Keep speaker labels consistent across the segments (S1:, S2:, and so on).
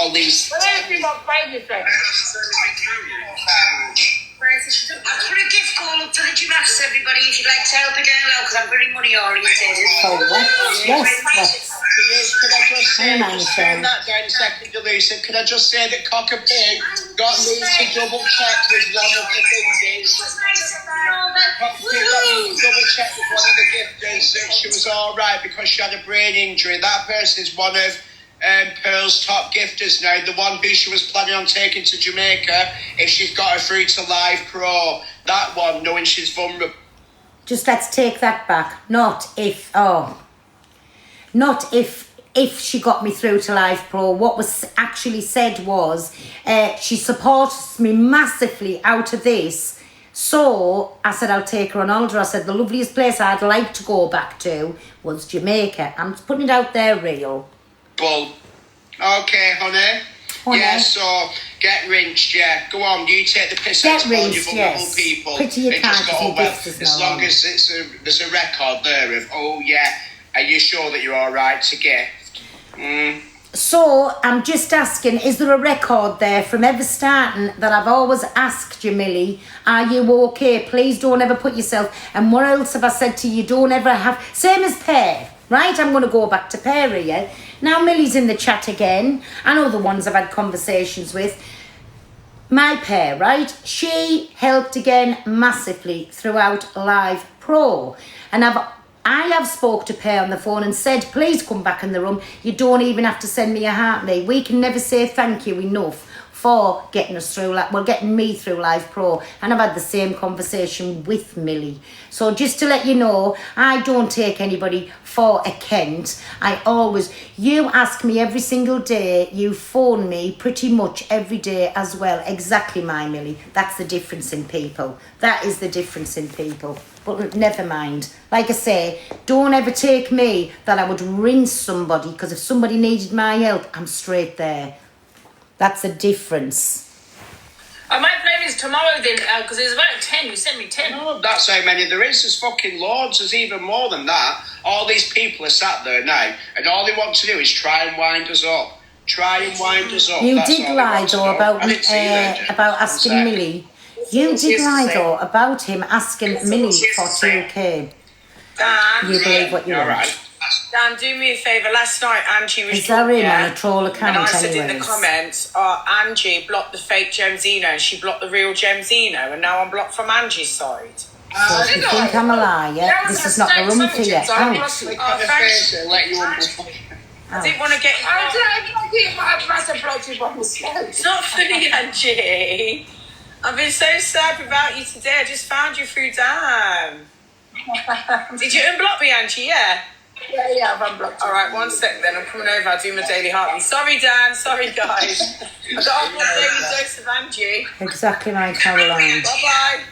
S1: all these...
S2: What have you got baby face?
S3: I'll put a gift call up to the giraffes, everybody, if you'd like to help it out, because I'm very money oriented.
S4: Oh, what? Yes.
S1: Can I just say, that down a second, Elisa, can I just say that Cock a Pig got me to double check with one of the things. Cock a Pig got me to double check with one of the gifters that she was all right because she had a brain injury. That person is one of Pearl's top gifters now, the one who she was planning on taking to Jamaica if she's got her through to Live Pro. That one, knowing she's vulnerable.
S4: Just let's take that back. Not if she got me through to Live Pro. What was actually said was she supports me massively out of this. So I said I'll take her on holiday. I said the loveliest place I'd like to go back to was Jamaica. I'm just putting it out there real.
S1: Bull. Okay, honey. Yeah, so get rinsed, yeah. Go on, you take the piss out of all you vulnerable people.
S4: Pretty you can't
S1: just got as long as there's a record there of, oh yeah, are you sure that you're alright to gift?
S4: So I'm just asking, is there a record there from ever starting that I've always asked you, Millie, are you okay? Please don't ever put yourself... And what else have I said to you? Don't ever have... Same as Pear, right? I'm going to go back to Pear here. Now Millie's in the chat again. I know the ones I've had conversations with. My Pear, right? She helped again massively throughout Live Pro. And I have spoke to Pear on the phone and said, please come back in the room. You don't even have to send me a heart, mate. We can never say thank you enough for getting us through, getting me through Live Pro. And I've had the same conversation with Millie. So just to let you know, I don't take anybody for a Kent. You ask me every single day, you phone me pretty much every day as well. Exactly, my Millie. That's the difference in people. That is the difference in people. But never mind. Like I say, don't ever take me that I would rinse somebody, because if somebody needed my help, I'm straight there. That's the difference.
S2: I might play this tomorrow then, because there's about 10. You sent me 10.
S1: No, that's how many there is. There's fucking loads. There's even more than that. All these people are sat there now, and all they want to do is try and wind us up.
S4: You did lie, though, about asking Millie. You did lie, though, about him asking Millie for 2K.
S2: Dan,
S4: you believe what you want.
S1: Right.
S2: Dan, do me a favour. Last night, Angie was...
S4: Is that him on a troll account?
S2: And I said in the comments, Angie blocked the fake Gemzino and she blocked the real Gemzino, and now I'm blocked from Angie's side.
S4: So if you think I'm a liar, this is not the room for you.
S2: I didn't want to get... It's not funny, Angie. I've been so sad about you today. I just found you through Dan. Did you unblock me, Angie? Yeah?
S3: Yeah, I've unblocked you.
S2: All right, 1 sec then. I'm coming over. I'll do my daily heartbeat. Sorry, Dan. Sorry, guys. I got my daily dose of Angie.
S4: Exactly like Caroline.
S2: Bye-bye.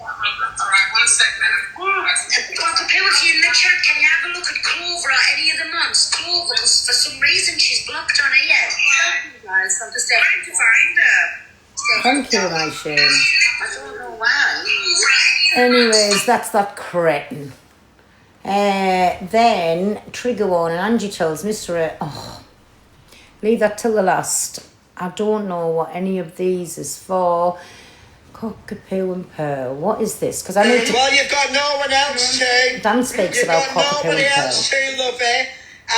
S3: All right, 1 sec then. If you're in the chat, can you have a look at Clover or any of the mums? Clover, because for some reason she's blocked on here. Thank you, guys. I'm just trying to find her.
S4: Thank you, my Shane.
S3: I don't know why.
S4: Anyways, that's that cretin. Then trigger warning. Angie tells Mr. Leave that till the last. I don't know what any of these is for. Cockapoo and Pearl. What is this? Because I need to...
S1: Well, you've got no one else to.
S4: Dan speaks about Cockapoo and Pearl.
S1: You've got nobody else to, lovey.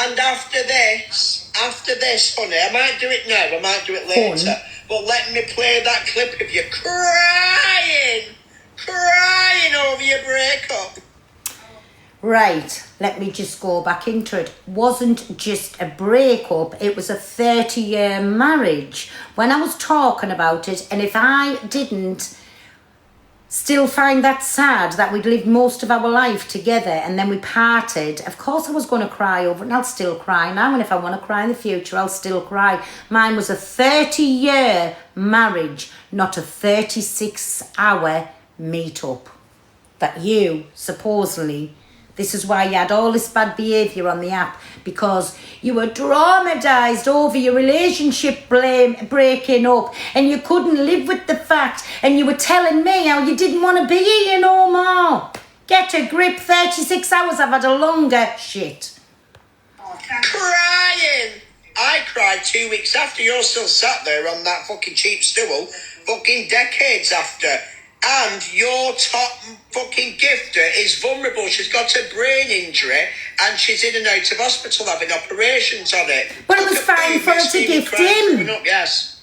S1: And after this, honey, I might do it now, I might do it later. But let me play that clip of you crying over your breakup.
S4: Right, let me just go back into it. Wasn't just a breakup, it was a 30-year marriage. When I was talking about it, and if I didn't still find that sad that we'd lived most of our life together and then we parted, of course I was going to cry over it, and I'll still cry now, and if I want to cry in the future, I'll still cry. Mine was a 30-year marriage, not a 36-hour meet-up that you supposedly... This is why you had all this bad behaviour on the app, because you were traumatised over your relationship breaking up, and you couldn't live with the fact, and you were telling me how you didn't want to be here no more. Get a grip, 36 hours, I've had a longer shit.
S1: Crying I cried 2 weeks after. You're still sat there on that fucking cheap stool, fucking decades after. And your top fucking gifter is vulnerable. She's got a brain injury and she's in and out of hospital having operations on it.
S4: But it was fine for her to gift him.
S1: Yes.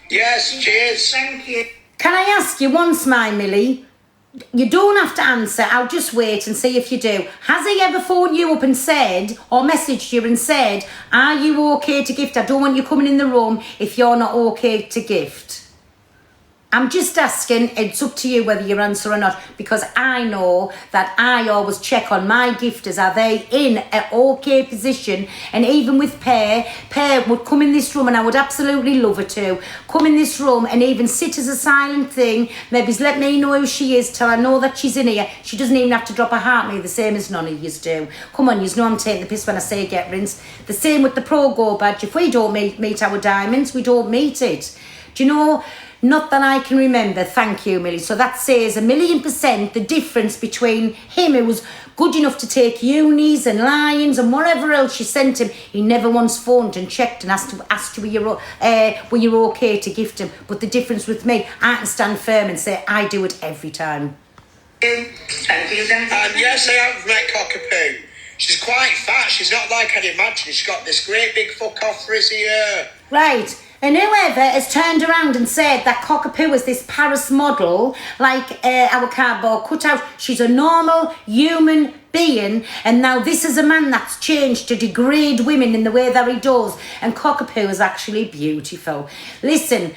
S1: Yes, cheers.
S3: Thank you.
S4: Can I ask you once, my Millie? You don't have to answer. I'll just wait and see if you do. Has he ever phoned you up and said, or messaged you and said, are you okay to gift? I don't want you coming in the room if you're not okay to gift. I'm just asking, it's up to you whether you answer or not, because I know that I always check on my gifters. Are they in an okay position? And even with Pear would come in this room, and I would absolutely love her to come in this room and even sit as a silent thing, maybe let me know who she is till I know that she's in here. She doesn't even have to drop a heart me, the same as none of yous do. Come on, yous know I'm taking the piss when I say get rinsed. The same with the Pro Go badge. If we don't meet our diamonds, we don't meet it. Do you know? Not that I can remember, thank you, Millie. So that says 1,000,000% the difference between him, who was good enough to take unis and lions and whatever else she sent him. He never once phoned and checked and asked you were you okay to gift him. But the difference with me, I can stand firm and say I do it every time.
S3: Thank you.
S1: And yes, I have met Cockapoo. She's quite fat. She's not like I'd imagine. She's got this great big fuck off frizzy hair.
S4: Right. And whoever has turned around and said that Cockapoo is this Paris model, like our cardboard cutout, she's a normal human being, and now this is a man that's changed to degrade women in the way that he does, and Cockapoo is actually beautiful. Listen,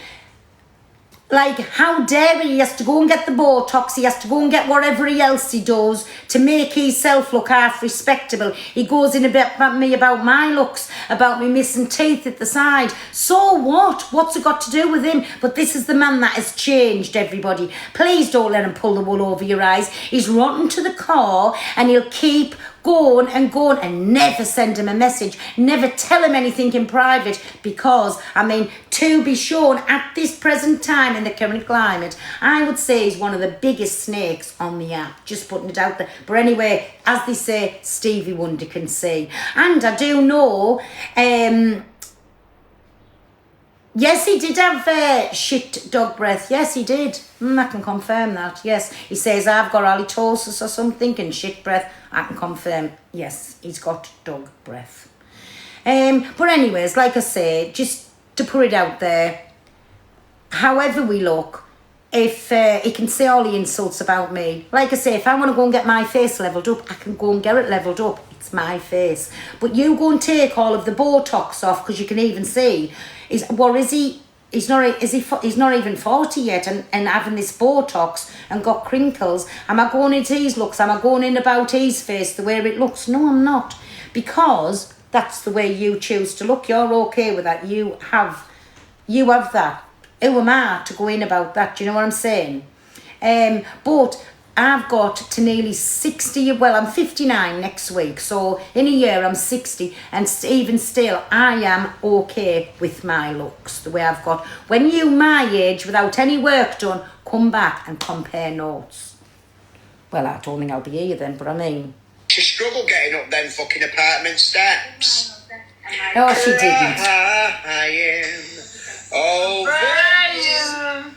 S4: like, how dare he has to go and get the Botox, he has to go and get whatever else he does to make himself look half respectable. He goes in a bit about me, about my looks, about me missing teeth at the side. So what? What's it got to do with him? But this is the man that has changed, everybody. Please don't let him pull the wool over your eyes. He's rotten to the core, and he'll keep going and never send him a message, never tell him anything in private, because, I mean, to be shown at this present time in the current climate, I would say he's one of the biggest snakes on the app, just putting it out there. But anyway, as they say, Stevie Wonder can see. And I do know, yes, he did have shit dog breath. Yes, he did. I can confirm that. Yes, he says I've got halitosis or something and shit breath. I can confirm. Yes, he's got dog breath. But anyways, like I say, just to put it out there, however we look, if he can say all the insults about me, like I say, if I want to go and get my face leveled up, I can go and get it leveled up. It's my face. But you go and take all of the Botox off, because you can even see, he's not even 40 yet, and having this Botox and got crinkles. Am I going into his looks? Am I going in about his face the way it looks? No, I'm not. Because that's the way you choose to look. You're okay with that. You have that. Who am I to go in about that? Do you know what I'm saying? But I've got to nearly 60, well, I'm 59 next week, so in a year I'm 60, and even still I am okay with my looks, the way I've got. When you my age, without any work done, come back and compare notes. Well, I don't think I'll be here then, but I mean...
S1: She struggled getting up them fucking apartment steps.
S4: No, she didn't.
S1: I am over you.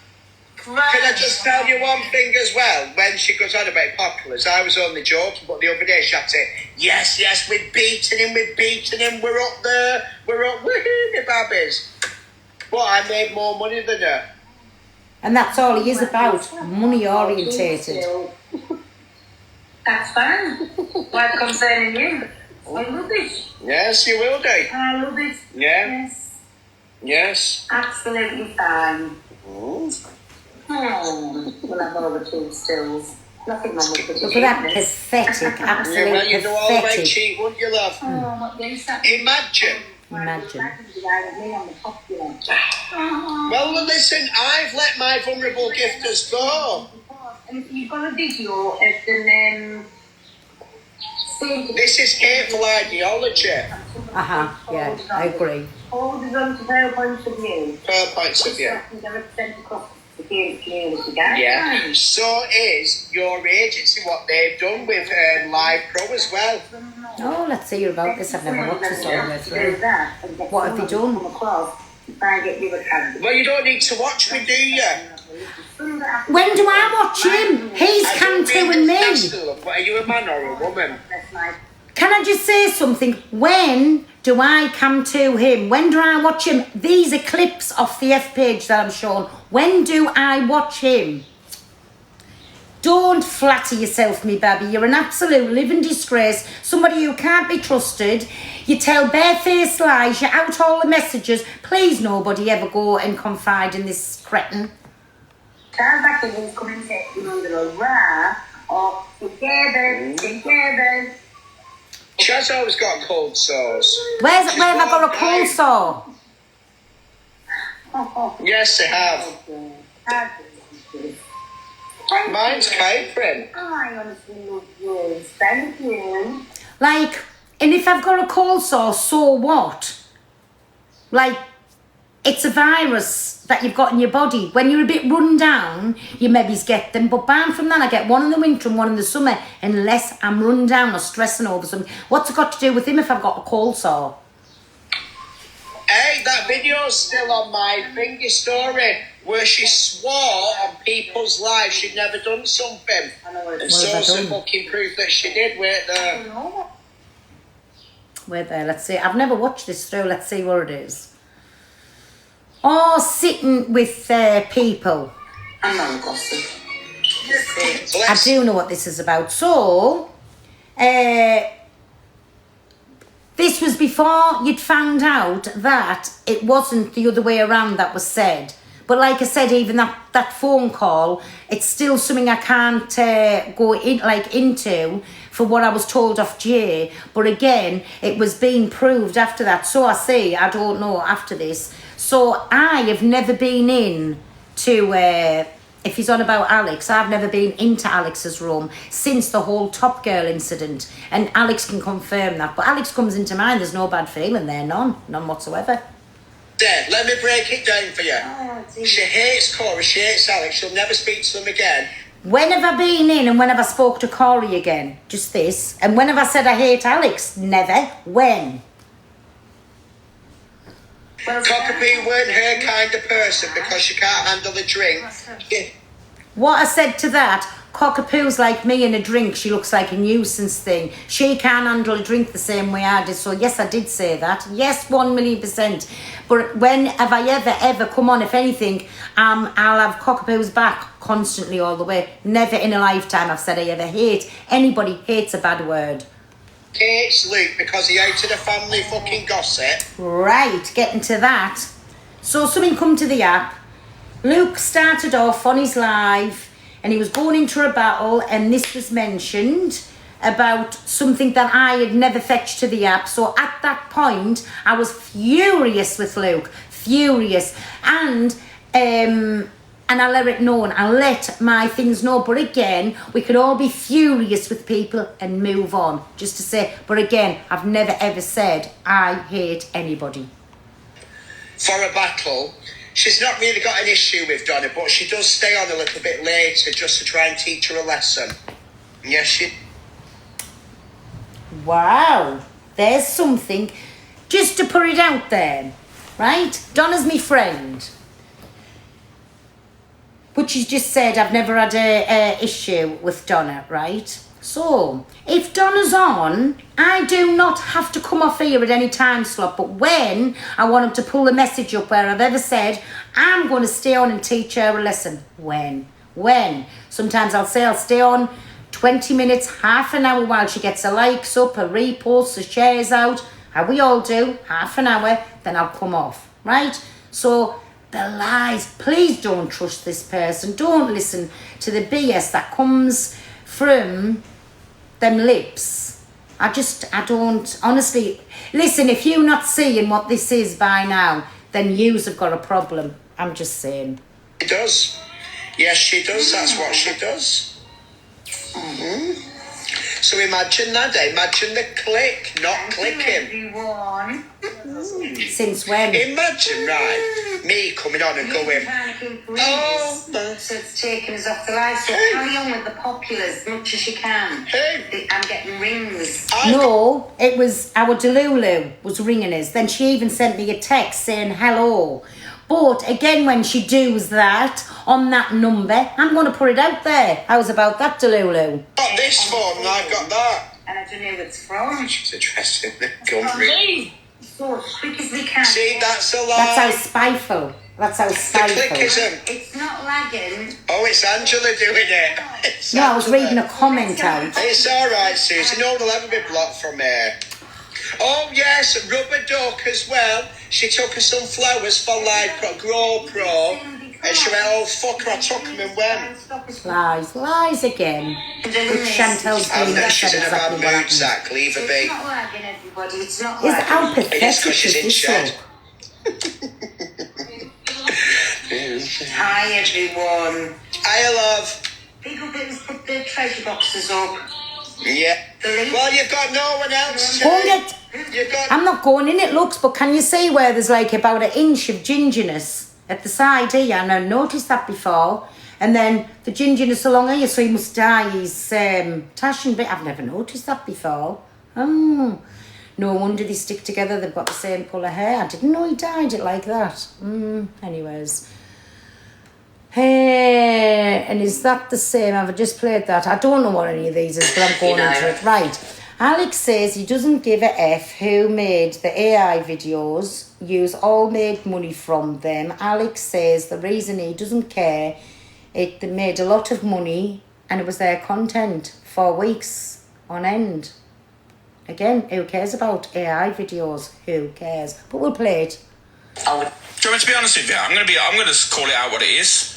S1: Can I just tell you one thing as well? When she goes on about populars, I was only joking, but the other day she had to say, yes, we've beaten him, we're up there, we're up, woohoo, my babbies. But I made more money than her.
S4: And that's all he is about, money orientated.
S3: That's fine. Why concerning you? I love it.
S1: Yes, you will do.
S3: I love it.
S1: Yeah. Yes.
S3: Absolutely fine.
S1: Mm.
S3: We'll have all the two stills. Nothing wrong with it.
S4: Look at that pathetic, absolute
S1: well, you know all about
S4: pathetic.
S1: cheat, wouldn't you, love? Imagine. Well, listen, I've let my vulnerable gifters go.
S3: And you've got a video of them
S1: This is hateful ideology.
S4: Yeah, I agree.
S3: Hold it on to their point of view.
S1: Her points of view.
S3: They represent across
S1: Yeah. So is your agency, what they've done with Live Pro as well.
S4: Oh, let's hear about this. I've never watched this all the way through. What have they done?
S1: Well, you don't need to watch me, do you?
S4: When do I watch him? He's come to and me.
S1: Are you a man or a woman?
S4: Can I just say something? When do I come to him? When do I watch him? These are clips off the F page that I'm showing. When do I watch him? Don't flatter yourself, me baby. You're an absolute living disgrace. Somebody who can't be trusted. You tell barefaced lies. You out all the messages. Please, nobody ever go and confide in this cretin.
S1: She has always got cold sores.
S4: Where have I got a cold sore?
S1: Yes, they have. Mine's Catherine.
S3: Thank you.
S4: Like, and if I've got a cold sore, so what? Like, it's a virus that you've got in your body. When you're a bit run down, you maybe get them. But barring from that, I get one in the winter and one in the summer, unless I'm run down or stressing over something. What's it got to do with him if I've got a cold sore?
S1: Hey, that video's still on my finger story where she swore on people's lives she'd never done something. And so some fucking proof that she did. Wait there.
S4: Wait there, let's see. I've never watched this through. Let's see what it is. Oh, sitting with people.
S3: I'm not a gossip.
S4: I do know what this is about. So, this was before you'd found out that it wasn't the other way around that was said. But like I said, even that phone call, it's still something I can't go into for what I was told of Jay. But again, it was being proved after that. So I say, I don't know after this. So I have never been in to, if he's on about Alex, I've never been into Alex's room since the whole Top Girl incident. And Alex can confirm that. But Alex comes into mine, there's no bad feeling there, none whatsoever.
S1: There, let me break it down for you. She hates Corey, she hates Alex, she'll never speak to them again.
S4: When have I been in and when have I spoke to Corey again? Just this. And when have I said I hate Alex? Never. When?
S1: Cockapoo weren't her kind of person because she can't handle a drink.
S4: What I said to that, Cockapoo's like me in a drink. She looks like a nuisance thing. She can't handle a drink the same way I did. So yes, I did say that. Yes, 1,000,000%. But when have I ever come on? If anything, I'll have Cockapoo's back constantly all the way. Never in a lifetime I've said I ever hate. Anybody hates a bad word.
S1: Hates Luke because he hated a family fucking gossip.
S4: Right, getting to that. So something come to the app. Luke started off on his live and he was going into a battle and this was mentioned about something that I had never fetched to the app. So at that point, I was furious with Luke. Furious. And I let it know and I let my things know. But again, we could all be furious with people and move on. Just to say, but again, I've never ever said I hate anybody.
S1: For a battle, she's not really got an issue with Donna, but she does stay on a little bit later just to try and teach her a lesson. Yes, she...
S4: Wow, there's something. Just to put it out there, right? Donna's my friend. But she's just said I've never had a issue with Donna, right? So, if Donna's on, I do not have to come off here at any time slot. But when I want him to pull the message up where I've ever said, I'm going to stay on and teach her a lesson. When? Sometimes I'll say I'll stay on 20 minutes, half an hour while she gets her likes up, her reposts, her shares out. How we all do, half an hour, then I'll come off, right? So... the lies, please don't trust this person. Don't listen to the BS that comes from them lips. I don't, honestly, listen, if you're not seeing what this is by now, then yous have got a problem. I'm just saying.
S1: She does. Yes, she does. That's what she does. So imagine that. Imagine the click, not clicking.
S3: Everyone.
S4: Since when?
S1: Imagine, right? me coming on and going, oh,
S4: so it's taken us off the live. So carry on with the populars as much as you can. I'm getting rings. No, it was our Delulu was ringing us. Then she even sent me a text saying hello. But again, when she does that on that number, I'm going to put it out there. How's about that, Delulu?
S1: Got this phone and I've got that.
S4: And I don't know who it's from.
S1: She's addressing the country.
S4: So as quick as we can.
S1: See, that's a lie.
S4: That's how spiteful. That's how spiteful.
S1: The clickism.
S4: It's not lagging.
S1: Oh, it's Angela doing it. It's
S4: No, I was
S1: Angela.
S4: reading a comment out.
S1: It's all right, Susie. No one will ever be blocked from here. Oh, yes, Rubber Duck as well. She took her some flowers for Grow Pro. And she went, oh, fuck her, I took them and went.
S4: Lies again. Which Chantel's doing that
S1: She's in a bad
S4: exactly what
S1: mood, Zach. Leave her
S4: It's
S1: be.
S4: not lagging, everybody. It's not
S1: It
S4: lagging.
S1: is
S4: How
S1: 'cause
S4: pathetic
S1: she's in
S4: is
S1: shed.
S4: this? Hi, everyone.
S1: Hiya, love.
S4: People didn't put their treasure boxes up.
S1: Yeah. Well, you've got no one else to.
S4: Go and get...
S1: You've got...
S4: I'm not going in, it looks, but can you see where there's like about an inch of gingerness at the side here? And I noticed that before. And then the gingerness along here, so he must dye his tashin bit. I've never noticed that before. Oh, no wonder they stick together. They've got the same colour hair. I didn't know he dyed it like that. Anyways. Hey, and is that the same? I've just played that. I don't know what any of these is, but I'm going into it. Right. Alex says he doesn't give a F who made the AI videos. Use all made money from them. Alex says the reason he doesn't care, they made a lot of money and it was their content for weeks on end. Again, who cares about AI videos? Who cares? But we'll play it.
S5: Do you want me to be honest with you? I'm going to call it out what it is.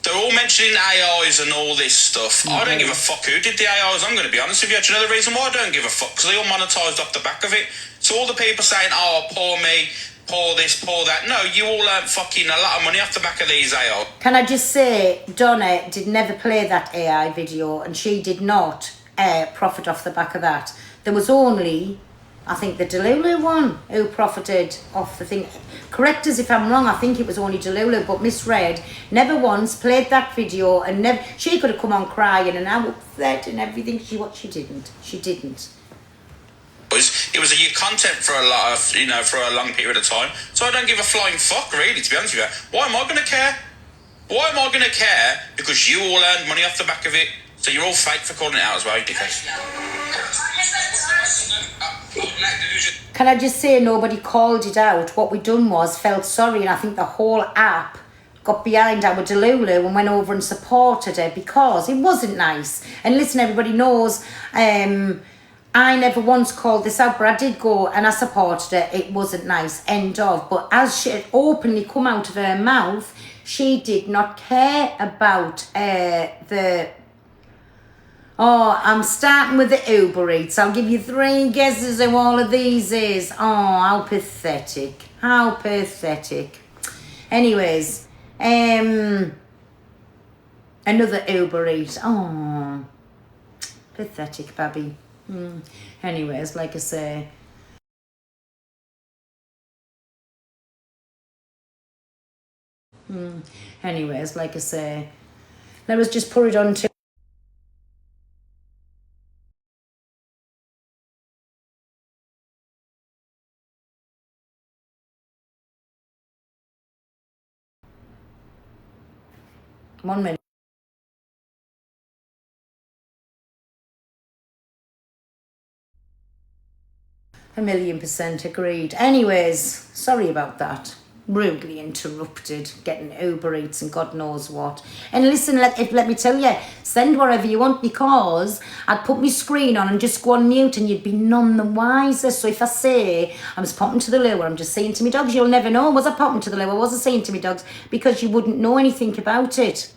S5: They're all mentioning AIs and all this stuff. I don't give a fuck who did the AIs. I'm going to be honest with you. Do you know the reason why I don't give a fuck? Because they all monetised off the back of it. So all the people saying, oh, poor me, poor this, poor that. No, you all earned fucking a lot of money off the back of these AI.
S4: Can I just say, Donna did never play that AI video and she did not profit off the back of that. There was only, I think, the Delulu one who profited off the thing. Correct us if I'm wrong, I think it was only Delulu, but Miss Red never once played that video and never. She could have come on crying and I'm upset and everything. She didn't. She didn't.
S5: It was your content for a lot of, for a long period of time. So I don't give a flying fuck, really, to be honest with you. Why am I going to care? Why am I going to care? Because you all earned money off the back of it. So you're all fake for calling it out as well, you dickheads.
S4: Can I just say nobody called it out? What we done was felt sorry, and I think the whole app got behind our Delulu and went over and supported her because it wasn't nice. And listen, everybody knows I never once called this out, but I did go and I supported her. It wasn't nice, end of. But as she had openly come out of her mouth, she did not care about the... Oh, I'm starting with the Uber Eats. I'll give you 3 guesses who all of these is. Oh, how pathetic. How pathetic. Anyways, another Uber Eats. Oh, pathetic, baby. Anyways, like I say. Anyways, like I say. Let us just put it on to... One minute. A 1,000,000% agreed. Anyways, sorry about that. Rudely interrupted, getting Uber Eats and God knows what. And listen, let me tell you, send wherever you want because I'd put my screen on and just go on mute and you'd be none the wiser. So if I say I was popping to the loo or I'm just saying to me dogs, you'll never know. Was I popping to the loo or was I saying to me dogs? Because you wouldn't know anything about it.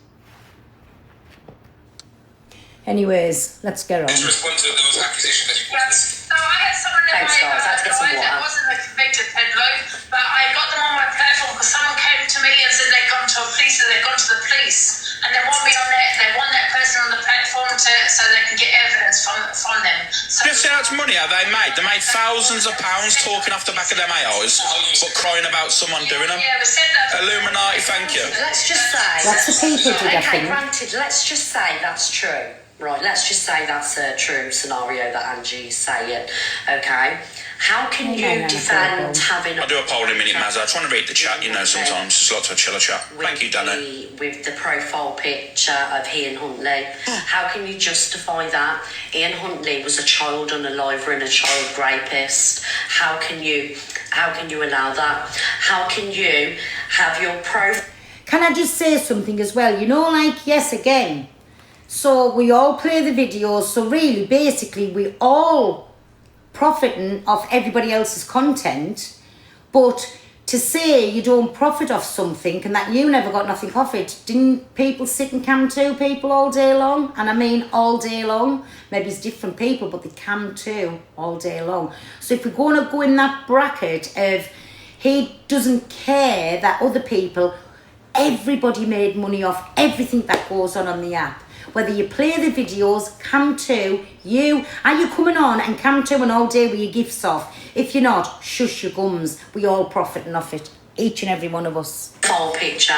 S4: Anyways, let's get on.
S5: To respond to those accusations that you put.
S3: So I had someone in
S2: Thanks, guys. I had to get some water.
S3: that wasn't a convicted peddler, but I got them on my platform because someone came to me and said they'd gone to the police, and they want me on there. They want that person on the platform so they can get evidence from them. So
S5: Just how much money have they made made? They made thousands of pounds talking off the back of them AIs, but crying about someone doing them. Illuminati, thank you.
S3: Let's just say...
S4: Lots of people did, I
S3: Okay,
S4: think.
S3: granted, let's just say that's true. Right, let's just say that's a true scenario that Angie's saying, okay? How can you defend having...
S5: I'll do a poll in a minute, Maz. I try to read the chat, you know, sometimes. Just like to chill a chat. Thank you, Dano.
S3: With the profile picture of Ian Huntley, how can you justify that? Ian Huntley was a child unaliver and a child rapist. How can you allow that? How can you have your
S4: Can I just say something as well? You know, like, yes, again. So we all play the videos. So really, basically, we all profiting off everybody else's content. But to say you don't profit off something and that you never got nothing off it, didn't people sit and cam to people all day long? And I mean all day long. Maybe it's different people, but they cam to all day long. So if we're going to go in that bracket of he doesn't care that other people, everybody made money off everything that goes on the app. Whether you play the videos, cam to, are you coming on and cam to and all day with your gifts off? If you're not, shush your gums. We all profiting off it. Each and every one of us.
S3: Whole picture.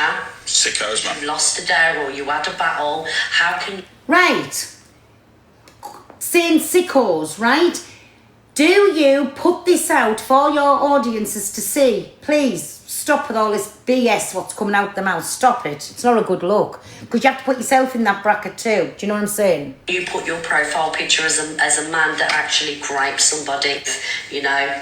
S5: Sickos, man.
S3: You lost a dare or you had a battle. How can...
S4: Right. Saying sickos, right? Do you put this out for your audiences to see? Please. Stop with all this BS, what's coming out the mouth. Stop it. It's not a good look. Because you have to put yourself in that bracket too. Do you know what I'm saying?
S3: You put your profile picture as a man that actually gripes somebody, you know,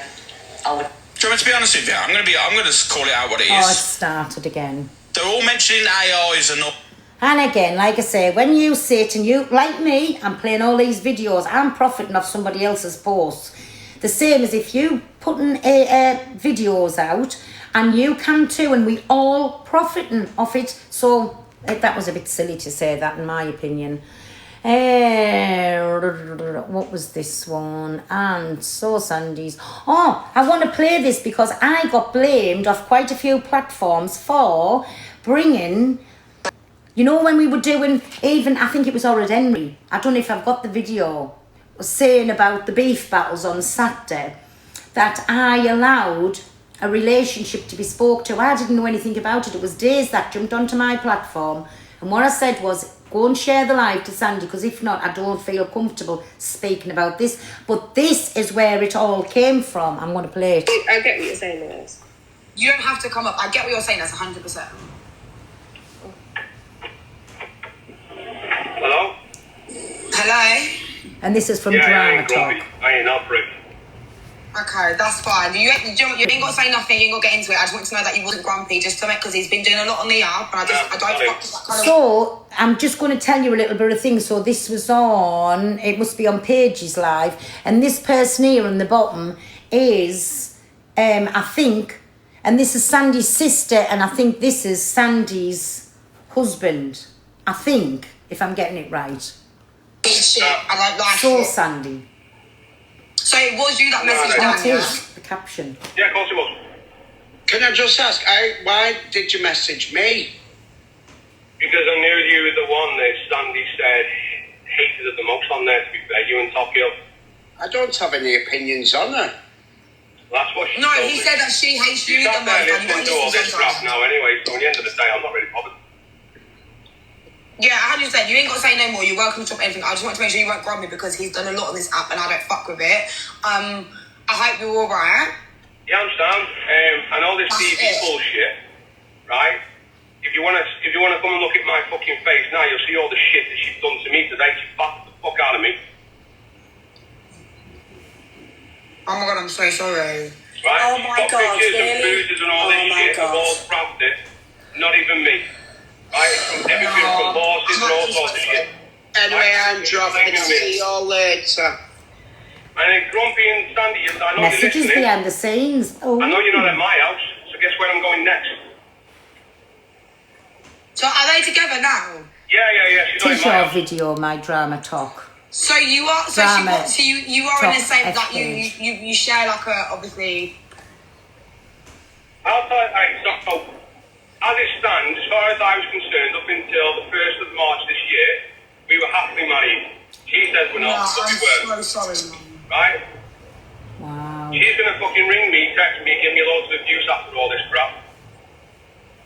S3: I would...
S5: Do you want me to be honest with you? I'm going to call it out what it
S4: Oh, it
S5: is.
S4: started again.
S5: They're all mentioning AIs and all.
S4: And again, like I say, when you sit and you, like me, I'm playing all these videos, I'm profiting off somebody else's posts. The same as if you putting videos out and you come too, and we all profiting off it. So that was a bit silly to say that, in my opinion. What was this one? And so Sandy's. Oh, I want to play this because I got blamed off quite a few platforms for bringing... You know, when we were doing, even, I think it was Orad Henry, I don't know if I've got the video, was saying about the beef battles on Saturday, that I allowed a relationship to be spoke to. I didn't know anything about it. It was Days that jumped onto my platform. And what I said was, go and share the live to Sandy, because if not, I don't feel comfortable speaking about this. But this is where it all came from. I'm going to play it.
S6: I get what you're saying, Liz. You don't have to come up. I get what you're saying. That's 100%.
S7: Hello?
S6: Hello?
S4: And this is from
S7: I
S4: Drama
S7: ain't
S4: Talk.
S7: grumpy. I ain't up for it.
S6: Okay, that's fine. You ain't got to say nothing. You ain't got to get into it. I just want to know that you wasn't grumpy just to make, because he's been doing a lot on the app, and I don't fuck with that kind of...
S4: So, I'm just going to tell you a little bit of things. So, this was on, it must be on Paige's live, and this person here on the bottom is, I think, and this is Sandy's sister, and I think this is Sandy's husband. I think, if I'm getting it right.
S6: Shit, I don't like
S4: So,
S6: it.
S4: Sandy.
S6: So it was you that messaged
S4: That
S6: down, yeah?
S4: is the caption.
S7: Yeah, of course it was.
S1: Can I just ask, why did you message me?
S7: Because I knew you were the one that Sandy said hated her the most on there, to be fair, you and Tokyo.
S1: I don't have any opinions on her.
S7: That's what she
S6: No,
S7: told
S6: he
S7: me.
S6: said that she hates you
S7: She's
S6: the
S7: sat there
S6: most. And you
S7: listening to all
S6: want to
S7: this
S6: listen
S7: crap
S6: to
S7: now anyway, so at the end of the day, I'm not really bothered.
S6: Yeah, 100%. You ain't got to say no more. You're welcome to drop anything. I just want to make sure you weren't grumpy because he's done a lot on this app and I don't fuck with it. I hope you're alright.
S7: Yeah, I understand. And all this
S6: That's
S7: TV
S6: it.
S7: bullshit, right? If you wanna come and look at my fucking face now, you'll see all the shit that she's done to me today. She battered the fuck out of me.
S6: Oh my god, I'm so sorry.
S7: Right?
S2: Oh
S7: She's
S2: my
S7: got
S2: God,
S7: pictures
S2: really?
S7: and bruises and all
S2: Oh
S7: this
S2: my
S7: shit.
S2: God.
S7: I've all scrapped it. Not even me. Right? From everything from horses and all sorts of shit.
S1: Anyway, I'm dropping.
S7: Thank you,
S1: See
S7: mate.
S1: you all later.
S7: And then Grumpy and Sandy, I know you're
S4: Messages
S7: listening.
S4: behind the scenes. Oh.
S7: I know you're not at my house, so guess where I'm going next?
S6: So are they together now?
S7: Yeah. She's not
S4: Tis
S7: at my
S4: your
S7: house.
S4: video, my Drama Talk.
S6: So you are. So
S4: Drama
S6: you are in the
S4: Talk
S6: same that
S4: page.
S6: you share like a obviously.
S7: I'll tell you, so as it stands, as far as I was concerned, up until the 1st of March this year, we were happily married. She said we're not, but we
S6: I'm
S7: weren't.
S6: so sorry, man.
S7: Right? She's gonna fucking ring me, text me, give me loads of abuse after all this crap.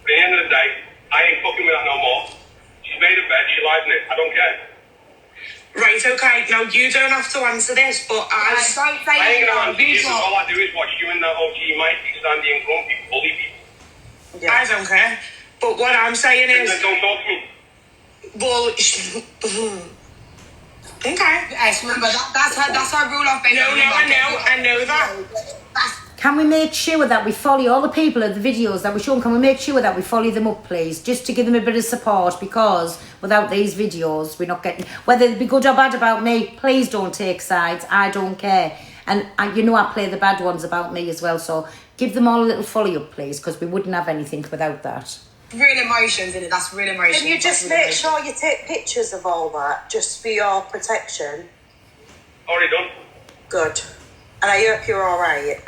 S7: But at the end of the day, I ain't fucking with that no more. She's made a bed, she lies in it. I don't care.
S6: Right, okay. Now, you don't have to answer this, but as...
S7: I ain't gonna answer you, because all I do is watch you and that OG Mikey, Sandy and Grumpy bully people.
S6: I don't care. But what I'm saying is...
S7: Then don't talk to me.
S6: Well... okay. Yes, remember, that's her rule of being... No, I know that.
S4: Can we make sure that we follow all the people of the videos that we show? Can we make sure that we follow them up, please? Just to give them a bit of support, because without these videos, we're not getting... Whether they be good or bad about me, please don't take sides. I don't care. And you know I play the bad ones about me as well, so give them all a little follow up, please, because we wouldn't have anything without that.
S6: Real emotions in it, that's real emotions.
S2: Can you just make sure you take pictures of all that, just for your protection?
S7: Already done.
S2: Good. And I hope you're alright.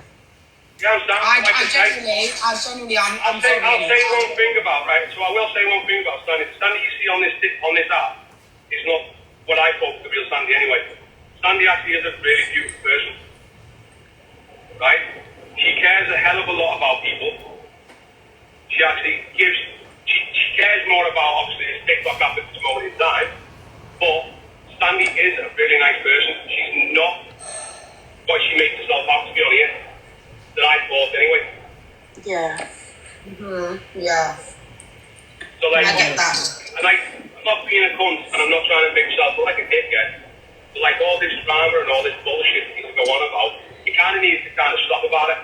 S7: You understand?
S6: I genuinely,
S7: I'll say one thing about, right? So I will say one thing about Sandy. The Sandy you see on this app is not what I thought the real Sandy anyway. Sandy actually is a really beautiful person, right? She cares a hell of a lot about people. She actually gives. She cares more about obviously this TikTok app at this moment in time. But Sandy is a really nice person. She's not what she makes herself out to be on here. That I thought anyway.
S2: Yeah.
S6: Yeah.
S7: So like,
S6: I get that.
S7: And like, I'm not being a cunt, and I'm not trying to make myself look like a dickhead. But like all this drama and all this bullshit that you go on about, you kind of need to kind of stop about it.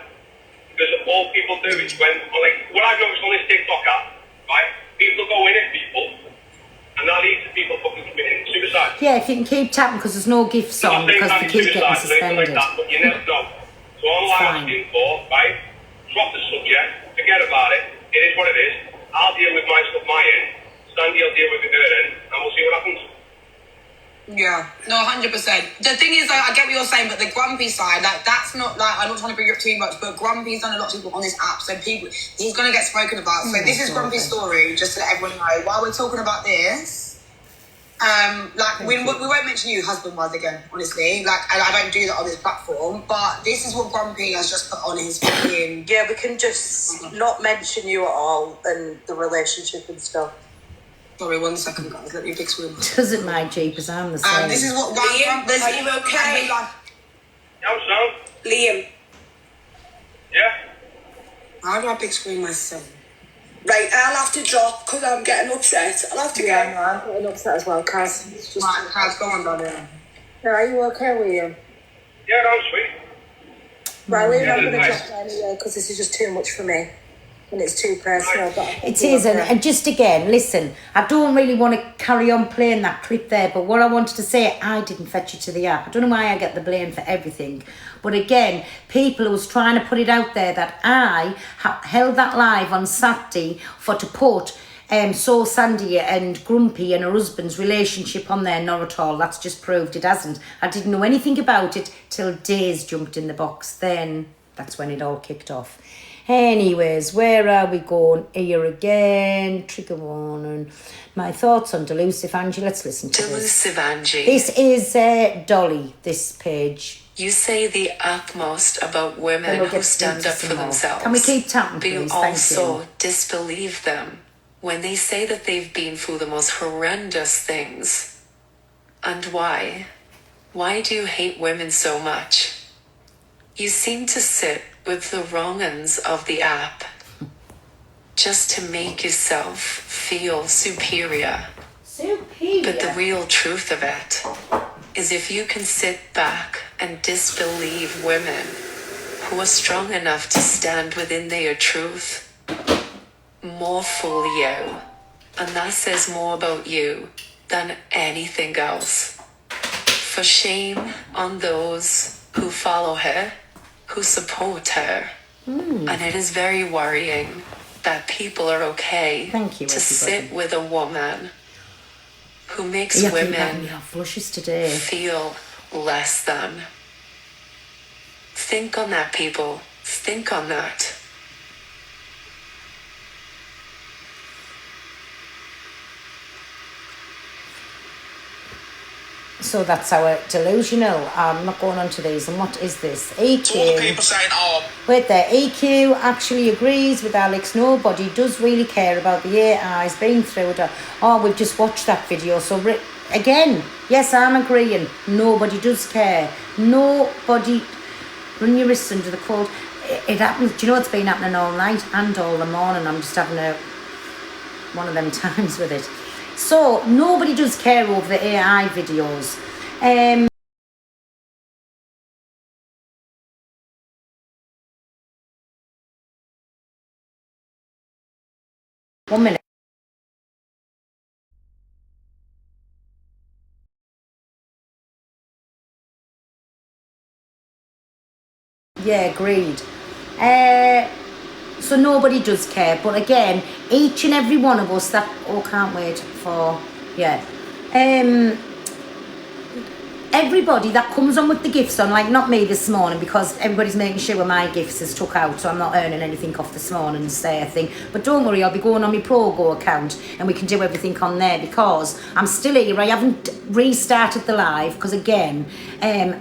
S7: Because all people do is when, like, what I've noticed on this TikTok app, right? People go in at people, and that leads to people fucking committing suicide.
S4: Yeah, if you can keep tapping, because there's no gifts on, because they keep getting suspended.
S7: Like that, but you never know. So all I'm asking for, right? Drop the subject, forget about it. It is what it is. I'll deal with my stuff my end. Sandy will deal with it her end, and we'll see what happens.
S6: Yeah, no, 100%. The thing is, like, I get what you're saying, but the grumpy side, like, that's not, like, I'm not trying to bring it up too much, but Grumpy's done a lot to people on this app, so people, he's going to get spoken about. So this is Grumpy's story, just to let everyone know. While we're talking about this, like, we won't mention you husband-wise again, honestly. Like, and I don't do that on this platform, but this is what Grumpy has just put on his fucking...
S2: Yeah, we can just not mention you at all and the relationship and stuff.
S6: Sorry, 1 second, guys. Let me fix room.
S4: Doesn't mind Jeepers, I'm the same.
S6: This is what
S2: Liam, are you okay?
S7: Yeah, Sam?
S2: Liam.
S7: Yeah?
S6: How do I big screen myself?
S2: Right, I'll have to drop because I'm getting upset. I'll have to go.
S6: No, I'm getting upset as well, Kaz. It's just... Right, Kaz, go on, darling.
S2: Are you okay, Liam?
S7: Yeah, no, sweet.
S2: Right, Liam, I'm going to
S7: nice.
S2: drop anyway because this is just too much for me. And it's too personal. But
S4: It is, and just again, listen, I don't really want to carry on playing that clip there, but what I wanted to say, I didn't fetch you to the app. I don't know why I get the blame for everything. But again, people who was trying to put it out there that I held that live on Saturday to put So Sandy and Grumpy and her husband's relationship on there, not at all. That's just proved it hasn't. I didn't know anything about it till Days jumped in the box. Then that's when it all kicked off. Anyways, where are we going? Here again, trigger warning. My thoughts on Delusive Angie. Let's listen to this.
S8: Delusive Angie.
S4: This is Dolly, this page.
S8: You say the utmost about women
S4: Then we'll
S8: who
S4: get
S8: stand
S4: into
S8: up
S4: some
S8: for
S4: more.
S8: themselves.
S4: Can we keep tapping,
S8: But you
S4: please? Thank
S8: also
S4: you.
S8: disbelieve them when they say that they've been through the most horrendous things. And why? Why do you hate women so much? You seem to sit with the wrong ends of the app just to make yourself feel superior.
S4: Superior.
S8: But the real truth of it is if you can sit back and disbelieve women who are strong enough to stand within their truth, more fool you. And that says more about you than anything else. For shame on those who follow her, who support her. And it is very worrying that people are okay
S4: Thank you,
S8: to
S4: everybody.
S8: sit with a woman who makes
S4: Yeah, I think that
S8: women
S4: we have flushes today.
S8: feel less than. Think on that, people. Think on that.
S4: So that's our delusional. I'm not going on to these. And what is this? EQ.
S5: To all the people saying, oh,
S4: Wait there. EQ actually agrees with Alex. Nobody does really care about the AI's been through it. Oh, we've just watched that video. So again, yes, I'm agreeing. Nobody does care. Nobody. Run your wrists under the cold. It happens. Do you know it's been happening all night and all the morning? I'm just having one of them times with it. So nobody does care over the AI videos. 1 minute. Yeah, agreed. So nobody does care, but again, each and every one of us that can't wait for everybody that comes on with the gifts on, like not me this morning because everybody's making sure my gifts is took out, so I'm not earning anything off this morning's thing. But don't worry, I'll be going on my Progo account and we can do everything on there because I'm still here. I haven't restarted the live because again,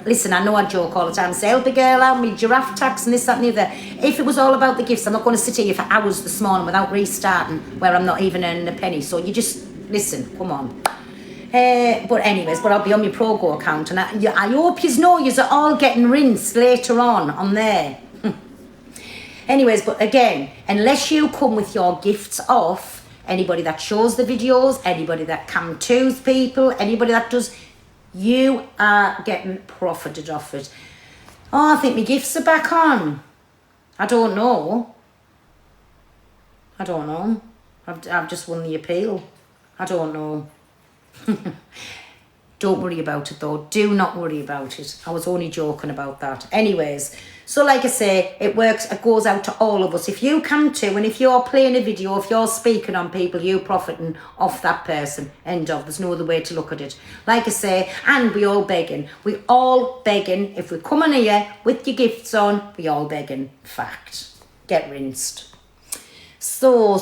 S4: listen, I know I joke all the time, say help a girl out, me giraffe tax and this, that and the other. If it was all about the gifts, I'm not going to sit here for hours this morning without restarting where I'm not even earning a penny. So you just, listen, come on. But I'll be on my Progo account and I hope you know you're all getting rinsed later on there. Anyways, but again, unless you come with your gifts off, anybody that shows the videos, anybody that can choose people, anybody that does, you are getting profited off it. Oh, I think my gifts are back on. I don't know. I've just won the appeal. I don't know. Don't worry about it though. Do not worry about it. I was only joking about that. Anyways, so like I say, it works. It goes out to all of us. If you can too, and if you're playing a video, if you're speaking on people, you're profiting off that person. End of. There's no other way to look at it. Like I say, and we all begging. We all begging. If we come on here with your gifts on, we all begging. Fact. Get rinsed. So,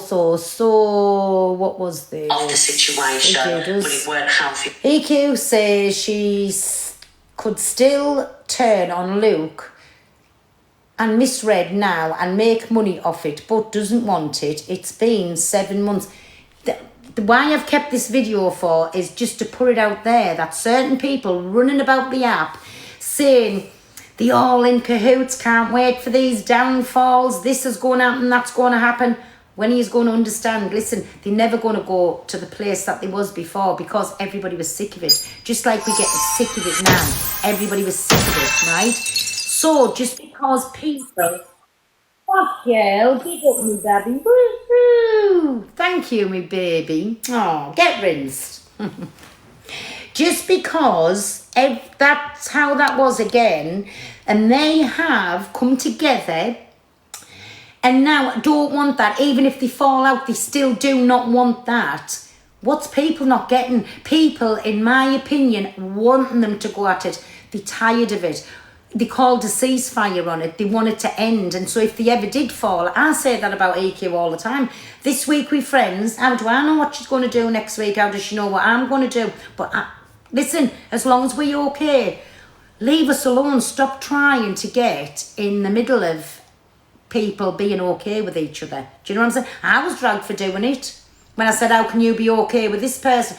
S4: what was this?
S3: Of the situation, but it weren't healthy.
S4: EQ says she could still turn on Luke and misread now and make money off it, but doesn't want it. It's been 7 months. The why I've kept this video for is just to put it out there that certain people running about the app saying they all in cahoots, can't wait for these downfalls, this is going to happen, that's going to happen. When he's going to understand, listen, they're never going to go to the place that they was before because everybody was sick of it. Just like we get sick of it now. Everybody was sick of it, right? So just because people... Oh, girl, big up me, baby. Woo-hoo. Thank you, me baby. Oh, get rinsed. Just because that's how that was again, and they have come together... And now don't want that. Even if they fall out, they still do not want that. What's people not getting? People, in my opinion, wanting them to go at it. They're tired of it. They called a ceasefire on it. They want it to end. And so if they ever did fall, I say that about EQ all the time. This week with friends, how do I know what she's going to do next week? How does she know what I'm going to do? But listen, as long as we're okay, leave us alone. Stop trying to get in the middle of people being okay with each other. Do you know what I'm saying? I was dragged for doing it. When I said, how can you be okay with this person?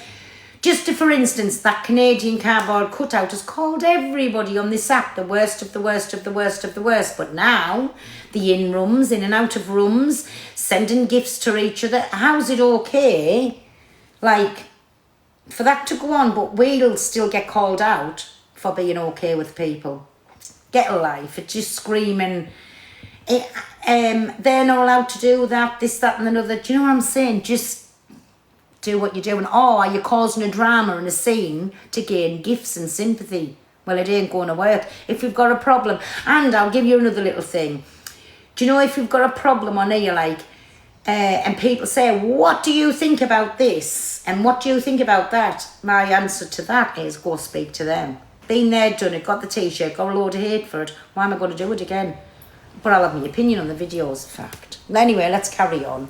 S4: Just for instance, that Canadian cardboard cutout has called everybody on this app the worst of the worst of the worst of the worst. But now, the in rooms, in and out of rooms, sending gifts to each other, how's it okay? Like, for that to go on, but we'll still get called out for being okay with people. Get a life. It's just screaming... they're not allowed to do that, this, that and another. Do you know what I'm saying? Just do what you're doing. Or are you causing a drama and a scene to gain gifts and sympathy? Well, it ain't going to work. If you've got a problem, and I'll give you another little thing. Do you know if you've got a problem on here, like, and people say, what do you think about this? And what do you think about that? My answer to that is go speak to them. Been there, done it, got the t-shirt, got a load of hate for it. Why am I going to do it again? But I'll have my opinion on the videos, fact. Anyway, let's carry on.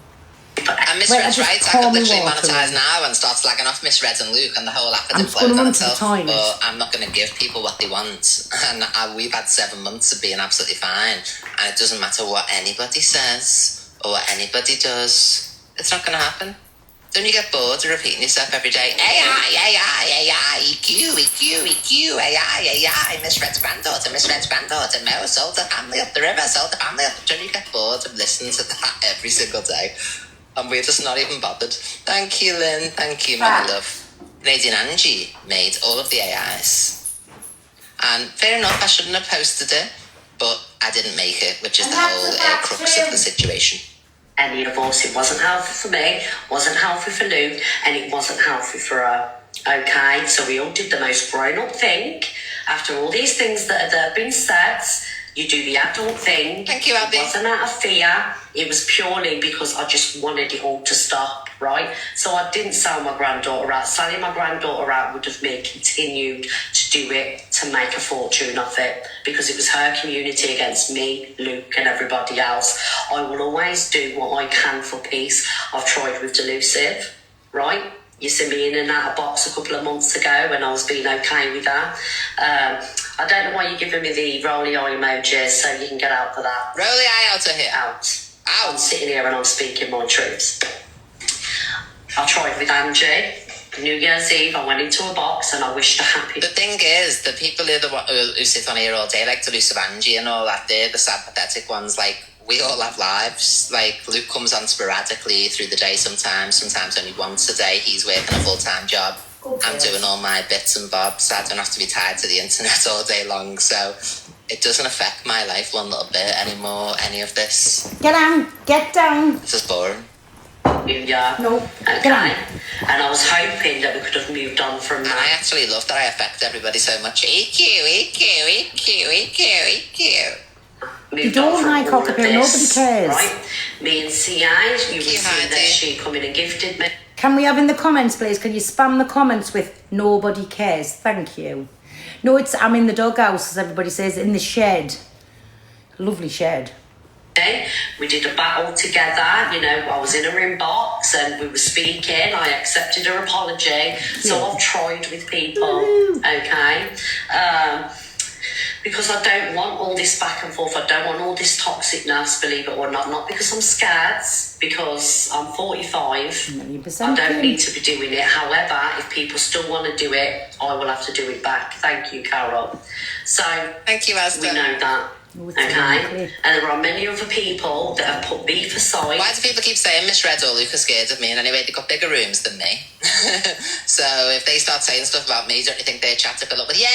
S3: But
S9: And Miss
S4: Wait,
S9: Red's
S4: just
S9: right. I
S4: pour
S9: could
S4: me
S9: literally
S4: water
S9: monetize
S4: in.
S9: now and start slagging off Miss Red and Luke, and the whole app would
S4: I'm just gonna
S9: implode on
S4: run to the
S9: itself.
S4: toilet.
S9: But I'm not going to give people what they want. And we've had 7 months of being absolutely fine, and it doesn't matter what anybody says or what anybody does. It's not going to happen. Don't you get bored of repeating yourself every day? AI, EQ, AI, Miss Red's granddaughter, Mo sold the family up the river, Don't you get bored of listening to that every single day? And we're just not even bothered. Thank you, Lynn. Thank you, my love. Lady Angie made all of the AIs. And fair enough, I shouldn't have posted it, but I didn't make it, which is the whole crux of the situation.
S10: Any divorce, it wasn't healthy for me, wasn't healthy for Luke, and it wasn't healthy for her. Okay, so we all did the most grown-up thing. After all these things that have been said, you do the adult thing.
S9: Thank you, Abby.
S10: It wasn't out of fear. It was purely because I just wanted it all to stop, right? So I didn't sell my granddaughter out. Selling my granddaughter out would have me continued to do it to make a fortune of it, because it was her community against me, Luke, and everybody else. I will always do what I can for peace. I've tried with Delusive, right? You see me in and out of box a couple of months ago when I was being okay with that. I don't know why you're giving me the rolly eye emojis, so you can get out for that.
S9: Rolly eye out of here.
S10: Out. I'm sitting here and I'm speaking my truth. I tried with Angie. New Year's Eve, I went into a box and I wished her happy.
S9: The thing is, the people who sit on here all day, like Delusive Angie and all that, they're the sad, pathetic ones. Like, we all have lives. Like, Luke comes on sporadically through the day sometimes only once a day. He's working a full-time job. I'm doing all my bits and bobs. I don't have to be tied to the internet all day long, so it doesn't affect my life one little bit anymore, any of this.
S4: Get down.
S9: This is boring.
S10: Yeah.
S4: No.
S10: Okay. And I was hoping that we could have moved on from
S9: And
S10: that.
S9: I actually love that I affect everybody so much. EQ.
S10: Moved
S4: don't
S10: on from
S4: like
S10: all of
S4: Cockapoo,
S10: this,
S4: nobody cares.
S10: Right? Me and CA, you would see that she come in and gifted me.
S4: Can we have in the comments, please? Can you spam the comments with nobody cares? Thank you. No, I'm in the doghouse, as everybody says, in the shed. Lovely shed.
S10: We did a battle together, I was in her inbox and we were speaking. I accepted her apology. So I've tried with people, okay? Because I don't want all this back and forth. I don't want all this toxicness, believe it or not. Not because I'm scared, because I'm 45.
S4: 90%
S10: I don't need to be doing it. However, if people still want to do it, I will have to do it back. Thank you, Carol. So,
S9: thank you, Asda.
S10: We know that. Okay, and there are many other people that have put beef aside.
S9: Why do people keep saying Miss Red or Luke are scared of me? And anyway, they've got bigger rooms than me. So if they start saying stuff about me, don't you think they chat up a lot with, yeah,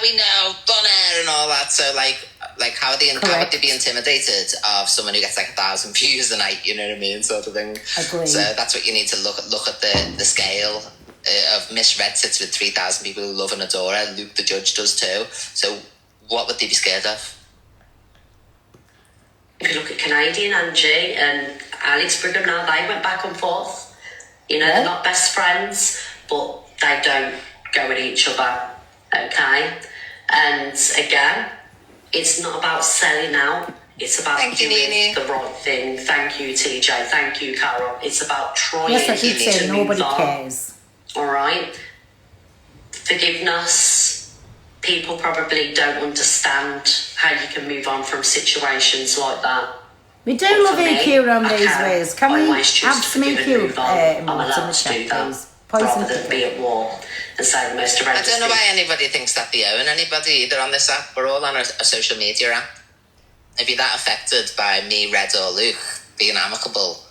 S9: we know, Bonner and all that? So like how would they be intimidated of someone who gets like 1,000 views a night? You know what I mean, sort of thing.
S4: Agreed.
S9: So that's what you need to look at the scale of Miss Red sits with 3,000 people who love and adore her. Luke the judge does too. So what would they be scared of?
S10: If you look at Canadian Angie and Alex Brigham now, they went back and forth. They're not best friends, but they don't go at each other, okay? And again, it's not about selling out. It's about doing the right thing. Thank you, TJ. Thank you, Carol. It's about trying
S4: Yes, I keep saying
S10: to
S4: nobody
S10: move on.
S4: cares.
S10: All right? Forgiveness. People probably don't understand how you can move on from situations like that.
S4: We do
S10: But
S4: love
S10: for me,
S4: EQ around
S10: I
S4: these
S10: can.
S4: ways. Can
S10: I
S4: we
S10: always choose
S4: have
S10: to
S4: some
S10: forgive and
S4: EQ
S10: move on. I'm
S4: emotes in
S10: allowed
S4: the
S10: to do
S4: chat,
S10: that,
S4: please? Poison
S10: rather than
S4: pickle.
S10: be at war and say the most
S9: I
S10: horrendous
S9: don't know
S10: thing.
S9: why anybody thinks that they own anybody either on this app. We're all on a social media app. If you're that affected by me, Red or Luke being amicable,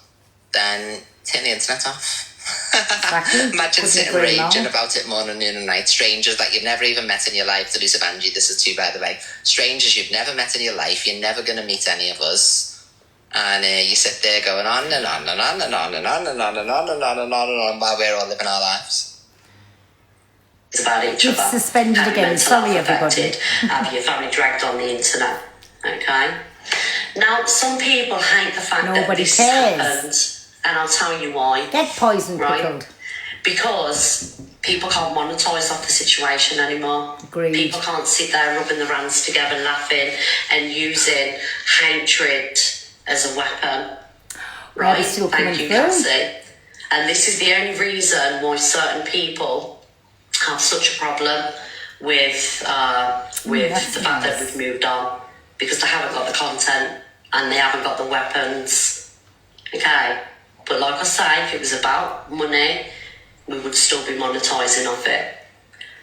S9: then turn the internet off.
S4: Exactly.
S9: Imagine
S4: Couldn't
S9: sitting
S4: agree
S9: raging
S4: more.
S9: about it morning, noon and night. Strangers that you've never even met in your life. Delusive Angie, this is too, by the way. Strangers you've never met in your life. You're never going to meet any of us. And you sit there going on and on and on and on and on and on and on and on and on and on while we're all living our lives.
S10: It's about each
S4: It's
S10: other.
S4: suspended
S10: Have your
S4: again.
S10: mental
S4: Sorry,
S10: health
S4: everybody.
S10: affected. Have your family dragged on the internet. Okay? Now, some people hate the fact that
S4: Nobody
S10: this
S4: cares.
S10: happened. And I'll tell you why.
S4: Get poison
S10: Right.
S4: pickled.
S10: Because people can't monetize off the situation anymore.
S4: Agreed.
S10: People can't sit there rubbing their hands together, laughing and using hatred as a weapon. right?
S4: still coming
S10: Thank you,
S4: through.
S10: Cassie. And this is the only reason why certain people have such a problem with the fact that we've moved on, because they haven't got the content and they haven't got the weapons. Okay, but like I say, if it was about money, we would still be monetising off it.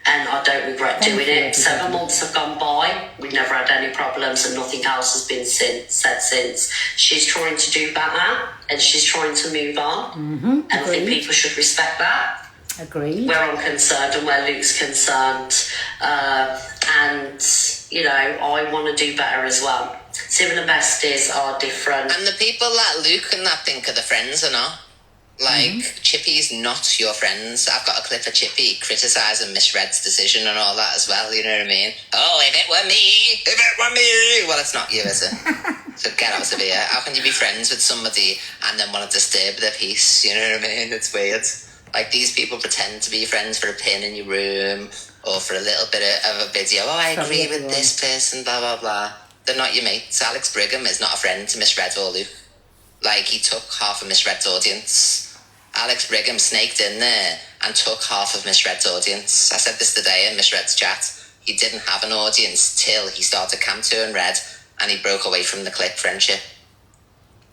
S10: And I don't regret doing it. 7 months have gone by, we've never had any problems, and nothing else has been said since. She's trying to do better, and she's trying to move on. And I think people should respect that.
S4: Agreed.
S10: Where I'm concerned and where Luke's concerned. And, you know, I want to do better as well. Some of the besties are different.
S9: And the people that Luke and that think are the friends are not. Like, Chippy's not your friends. I've got a clip of Chippy criticising Miss Red's decision and all that as well, you know what I mean? Oh, if it were me! Well, it's not you, is it? So get out of here. How can you be friends with somebody and then want to disturb their peace, you know what I mean? It's weird. Like, these people pretend to be friends for a pin in your room or for a little bit of a video. Oh, I agree with this person, blah, blah, blah. They're not your mates. Alex Brigham is not a friend to Miss Red or Luke. Like, he took half of Miss Red's audience. Alex Brigham snaked in there and took half of Miss Red's audience. I said this today in Miss Red's chat. He didn't have an audience till he started Cam 2 and Red, and he broke away from the click friendship.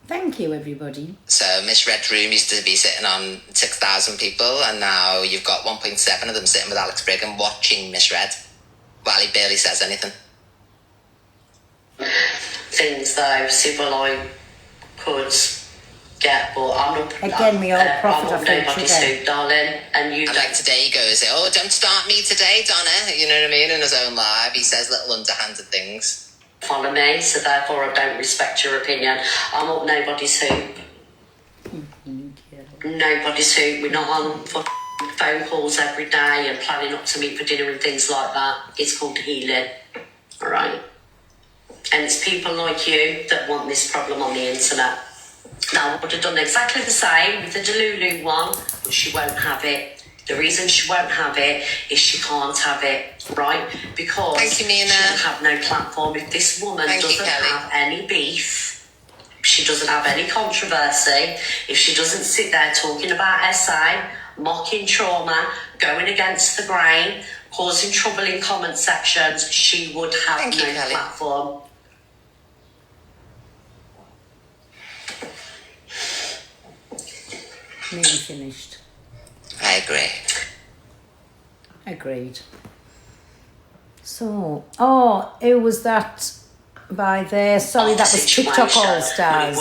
S4: Thank you, everybody.
S9: So Miss Red's room used to be sitting on 6,000 people, and now you've got 1.7 of them sitting with Alex Brigham watching Miss Red while he barely says anything.
S10: Things though, civil I could get, but I'm not.
S4: Again, we all profit
S10: I'm
S4: off
S10: not
S4: each
S10: nobody's
S4: other.
S10: soup, darling, and you.
S9: And like today he goes, oh, don't start me today, Donna. You know what I mean? In his own live, he says little underhanded things.
S10: Follow me, so therefore I don't respect your opinion. I'm up nobody's hoop. Nobody's hoop. We're not on phone calls every day and planning up to meet for dinner and things like that. It's called healing. All right. And it's people like you that want this problem on the internet. Now, I would have done exactly the same with the Delulu one, but she won't have it. The reason she won't have it is she can't have it, right? Because
S9: Thank you, Mina.
S10: she doesn't have no platform. If this woman doesn't have any beef, she doesn't have any controversy, if she doesn't sit there talking about SA, mocking trauma, going against the grain, causing trouble in comment sections, she would have no platform.
S4: Nearly finished.
S9: I agree.
S4: Agreed. So, oh, who was that by there? Sorry, that was TikTok All Stars.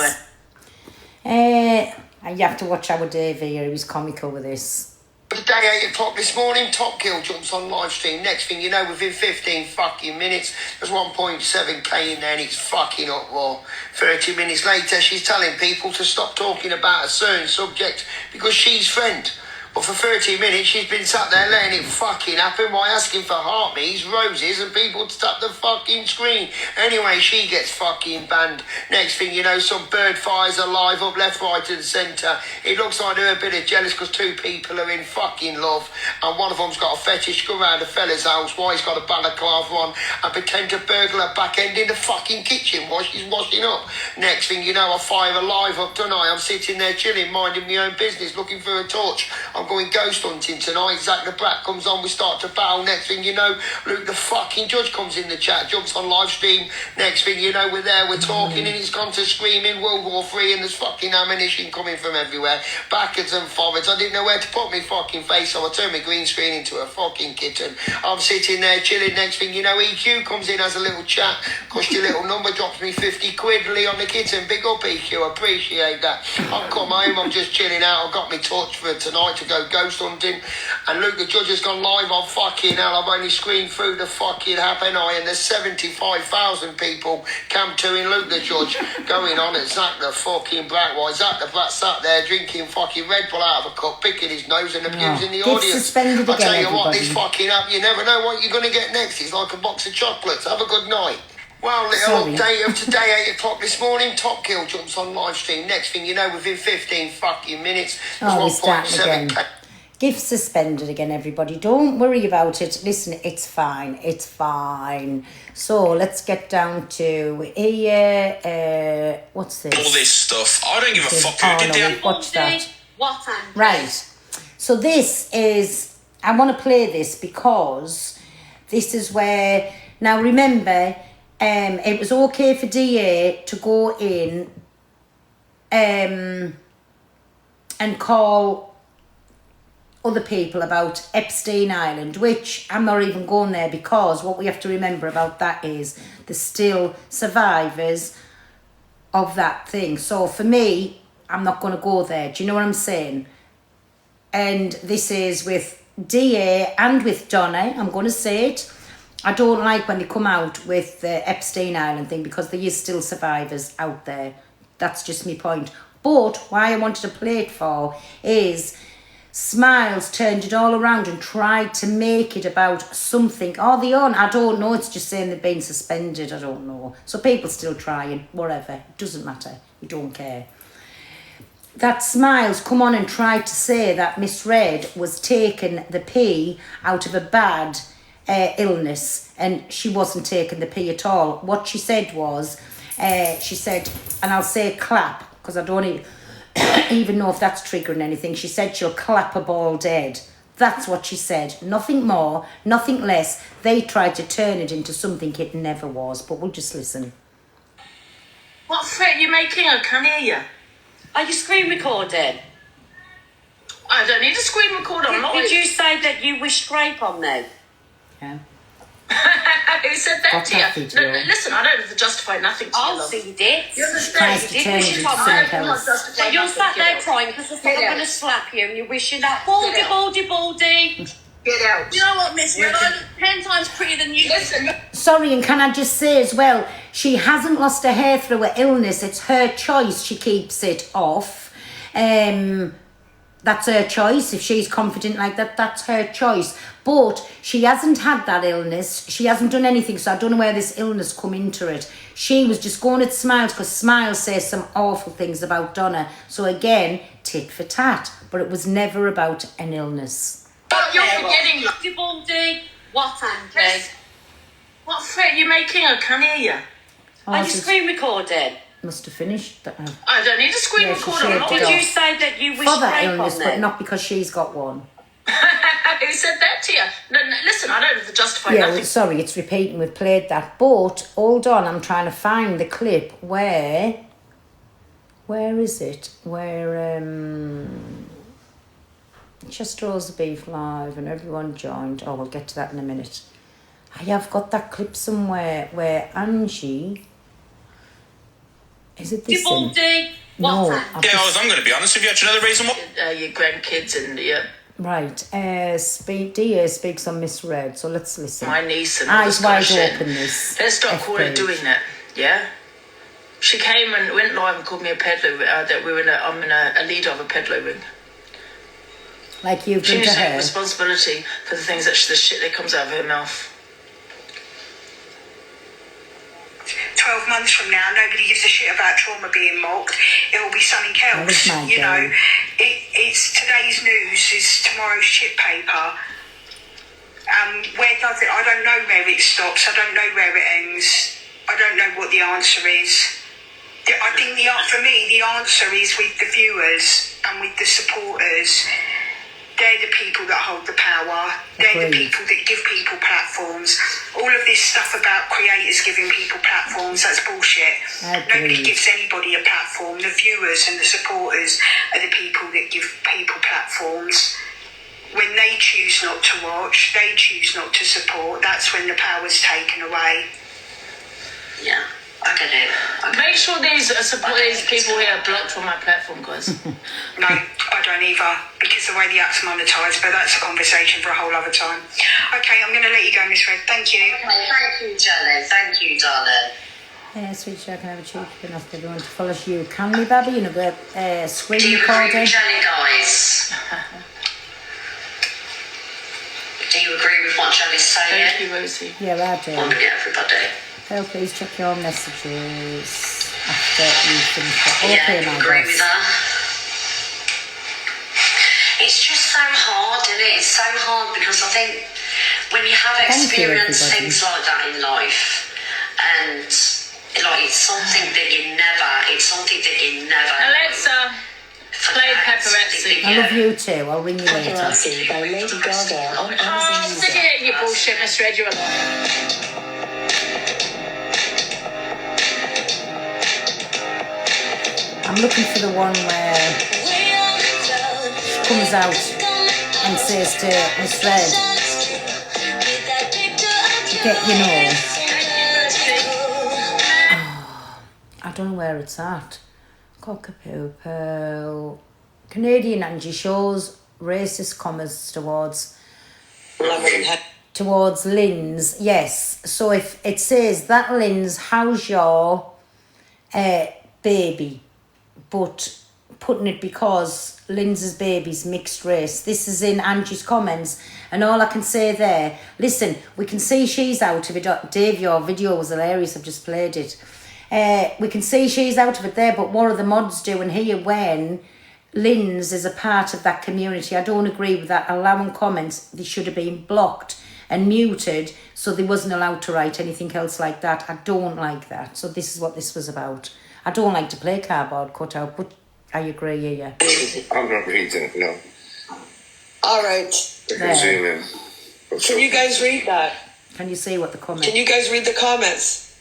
S4: And you have to watch our Dave here, he was comical with this.
S11: Today, 8 o'clock this morning, Top Kill jumps on live stream. Next thing you know, within 15 fucking minutes, there's 1.7k in there and it's fucking uproar. 30 minutes later, she's telling people to stop talking about a certain subject because she's friend. But for 30 minutes, she's been sat there letting it fucking happen by asking for heartbeats, roses, and people to tap the fucking screen. Anyway, she gets fucking banned. Next thing you know, some bird fires are live up left, right, and centre. It looks like they're a bit of jealous because two people are in fucking love, and one of them's got a fetish go around a fella's house while he's got a balaclava on and pretend to burgle her back end in the fucking kitchen while she's washing up. Next thing you know, I fire a live up tonight. I'm sitting there chilling, minding my own business, looking for a torch. I'm going ghost hunting tonight. Zach the Brat comes on, we start to battle. Next thing you know, Luke the fucking judge comes in the chat, jumps on live stream. Next thing you know, we're there, we're talking, and he's gone to screaming World War III, and there's fucking ammunition coming from everywhere, backwards and forwards. I didn't know where to put my fucking face, so I turned my green screen into a fucking kitten. I'm sitting there chilling. Next thing you know, EQ comes in, has a little chat, cost your little number, drops me 50 quid, Leon the kitten. Big up EQ, appreciate that. I've come home, I'm just chilling out. I've got my torch for tonight to go ghost hunting, and Luke the judge has gone live on fucking hell. I've only screened through the fucking happy eye, and there's 75,000 people Cam 2 in Luke the judge going on at Zach the fucking Brat. Why Zach the Brat sat there drinking fucking Red Bull out of a cup, picking his nose and abusing the audience. I tell you what, this fucking app, you never know what you're going to get next. It's like a box of chocolates. Have a good night. Well, little update of today, 8 o'clock this morning, Top Kill jumps on live stream. Next thing you know, within 15 fucking minutes, there's 1.7k.
S4: Gift suspended again, everybody. Don't worry about it. Listen, it's fine. It's fine. So let's get down to here. What's this?
S5: All this stuff. I don't give a fuck who did that.
S4: Watch that.
S10: What
S4: Right. So this is, I want to play this because this is where, now remember, it was okay for DA to go in and call other people about Epstein Island, which I'm not even going there, because what we have to remember about that is there's still survivors of that thing. So for me, I'm not going to go there. Do you know what I'm saying? And this is with DA and with Donna. I'm going to say it. I don't like when they come out with the Epstein Island thing, because there is still survivors out there. That's just my point. But why I wanted to play it for is Smiles turned it all around and tried to make it about something. Are they on? I don't know. It's just saying they've been suspended. I don't know. So people still trying. Whatever. It doesn't matter. We don't care. That Smiles come on and tried to say that Miss Red was taking the pee out of a bad illness, and she wasn't taking the pee at all. What she said was, she said, and I'll say clap, because I don't even know if that's triggering anything. She said she'll clap a ball dead. That's what she said. Nothing more, nothing less. They tried to turn it into something it never was, but we'll just listen.
S12: What threat are you making? I can't hear you.
S10: Are you screen recording?
S12: I don't need a screen recorder.
S10: Did you say that you wish scrape on me?
S4: Yeah.
S12: Who said that
S4: What's
S12: to you?
S4: happened to
S12: No,
S4: you?
S12: listen, I don't have to justify nothing to you,
S10: Oh,
S12: love.
S10: so you did.
S12: You understand?
S4: Tries to
S10: You
S4: turn
S10: did.
S4: it
S10: You
S4: into
S10: told me.
S4: something
S12: I'm not
S4: else.
S12: justifying
S10: So you're
S12: nothing,
S10: sat there
S12: get out.
S10: crying because I thought
S12: Get
S10: I'm
S12: out.
S10: going to slap you, and you're wishing that baldy,
S12: Get out.
S10: baldy, baldy.
S12: Get out.
S2: You know what, Miss Red? I look 10 times prettier than you.
S12: Listen.
S4: Sorry, and can I just say as well, she hasn't lost her hair through her illness. It's her choice. She keeps it off. That's her choice. If she's confident like that, that's her choice. But she hasn't had that illness. She hasn't done anything, so I don't know where this illness come into it. She was just going at Smiles because Smiles says some awful things about Donna. So again, tit for tat. But it was never about an illness.
S12: What you're forgetting.
S10: Baldy, baldy. What, Andy?
S12: What threat are you making? I can't hear you.
S4: Oh,
S10: Are you
S4: so
S10: screen recording?
S4: must have finished.
S12: I don't need a screen
S4: Yeah, she
S12: recorder. I'm
S4: shaved
S12: not
S4: it
S10: Did
S4: off.
S10: you say that you wish
S4: For that
S10: scrape
S4: illness,
S10: on
S4: but
S10: me?
S4: not because she's got one.
S12: Who said that to you? No, listen, I don't have to justify
S4: Yeah,
S12: nothing.
S4: sorry, it's repeating. We've played that. But, hold on, I'm trying to find the clip where is it? Where, Chester Rose the Beef Live and everyone joined. Oh, we'll get to that in a minute. I have got that clip somewhere where Angie... Is it this one?
S10: Baldy.
S4: No.
S10: What,
S4: I've
S5: Yeah,
S4: just-
S5: I'm going to be honest with you. Do you know the reason why?
S12: Your grandkids and
S4: Right. DA speaks on Miss Red, so let's listen.
S12: my niece and all
S4: Eyes
S12: this kind
S4: wide
S12: of shit.
S4: open, this.
S12: Let's stop
S4: F
S12: calling
S4: page.
S12: doing that, yeah? She came and went live and called me a peddler. That I'm a leader of a peddler ring.
S4: Like you've
S12: She
S4: done to
S12: needs to take
S4: her.
S12: responsibility for the things the shit that comes out of her mouth.
S3: 12 months from now, nobody gives a shit about trauma being mocked. It will be something
S4: That was
S3: else.
S4: my
S3: You know,
S4: girl.
S3: it's today's news is tomorrow's shit paper. Where does it? I don't know where it stops. I don't know where it ends. I don't know what the answer is. I think for me, the answer is with the viewers and with the supporters. They're the people that hold the power. They're the
S4: Agreed.
S3: people that give people platforms. All of this stuff about creators giving people platforms, that's bullshit. Nobody
S4: Agreed.
S3: gives anybody a platform. The viewers and the supporters are the people that give people platforms. When they choose not to watch, they choose not to support, that's when the power's taken away.
S10: Yeah, I get it.
S12: Make sure these people here are blocked from my platform, guys.
S3: No, I don't either, because the way the app's monetised, but that's a conversation for a whole other time. Okay, I'm going to let you go, Miss Red. Thank you.
S10: Okay, thank you, Jelly. Thank you, darling.
S4: Sweet Jack, can I have a cheek enough everyone to follow you. Can we, Babby? You know, the screen
S10: Do you agree
S4: recording.
S10: with Jelly, guys? Do you agree with what Jelly's saying?
S12: Thank you, Rosie.
S4: Yeah, I do.
S10: On to everybody.
S4: Phil, please check your messages after you finish it.
S10: Yeah,
S4: Okay,
S10: you
S4: my
S10: agree with
S4: boss.
S10: her? It's just so hard so hard because I think when you have experienced things like that in life, and like it's something that you never
S12: Alexa, play Paparazzi.
S4: I love you too. I'll ring you later.
S12: Paparazzi by Lady Gaga on Amazon Music. Stick it in your bullshit, Miss Red, you're
S4: I'm looking for the one where she comes out and says to Miss Red, I don't know where it's at. Cockapoo Pearl. Canadian Angie shows racist comments towards Lynn's. Yes. So if it says that Lynn's, how's your baby? But putting it because Lynn's baby's mixed race. This is in Angie's comments, and all I can say there, listen, we can see she's out of it. Dave, your video was hilarious. I've just played it. We can see she's out of it there, but what are the mods doing here when Lynn's is a part of that community? I don't agree with that. Allowing comments, they should have been blocked and muted, so they wasn't allowed to write anything else like that. I don't like that. So this is what this was about. I don't like to play cardboard cutout, but I agree, yeah.
S13: I'm not reading it, no.
S14: All right.
S13: I can zoom in.
S14: Can you guys read that?
S4: Can you see what the comments?
S14: Can you guys read the comments?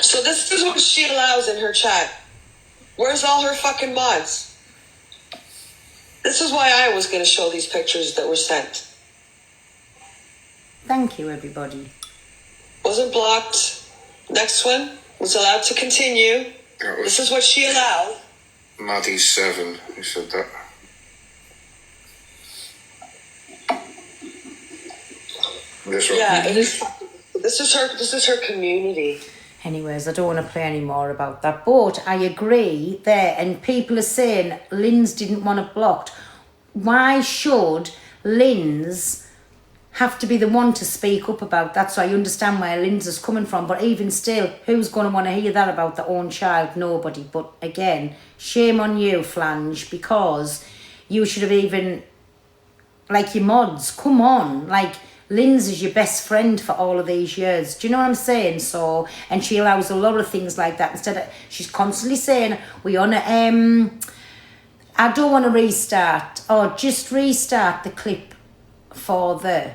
S14: So this is what she allows in her chat. Where's all her fucking mods? This is why I was going to show these pictures that were sent.
S4: Thank you, everybody.
S14: Wasn't blocked. Next one was allowed to continue. This is what she allowed.
S13: Maddie7, who said that. This one.
S14: Yeah, this is her community.
S4: Anyways, I don't want to play any more about that. But I agree there, and people are saying Lynn's didn't want it blocked. Why should Lynn's have to be the one to speak up about that? So I understand where Lynn's is coming from, but even still, who's going to want to hear that about their own child? Nobody. But again, shame on you, Flange, because you should have even, like, your mods, come on, like, Lynn's is your best friend for all of these years. Do you know what I'm saying? So, and she allows a lot of things like that. Instead of, she's constantly saying, we on a, I don't want to restart, or just restart the clip for the,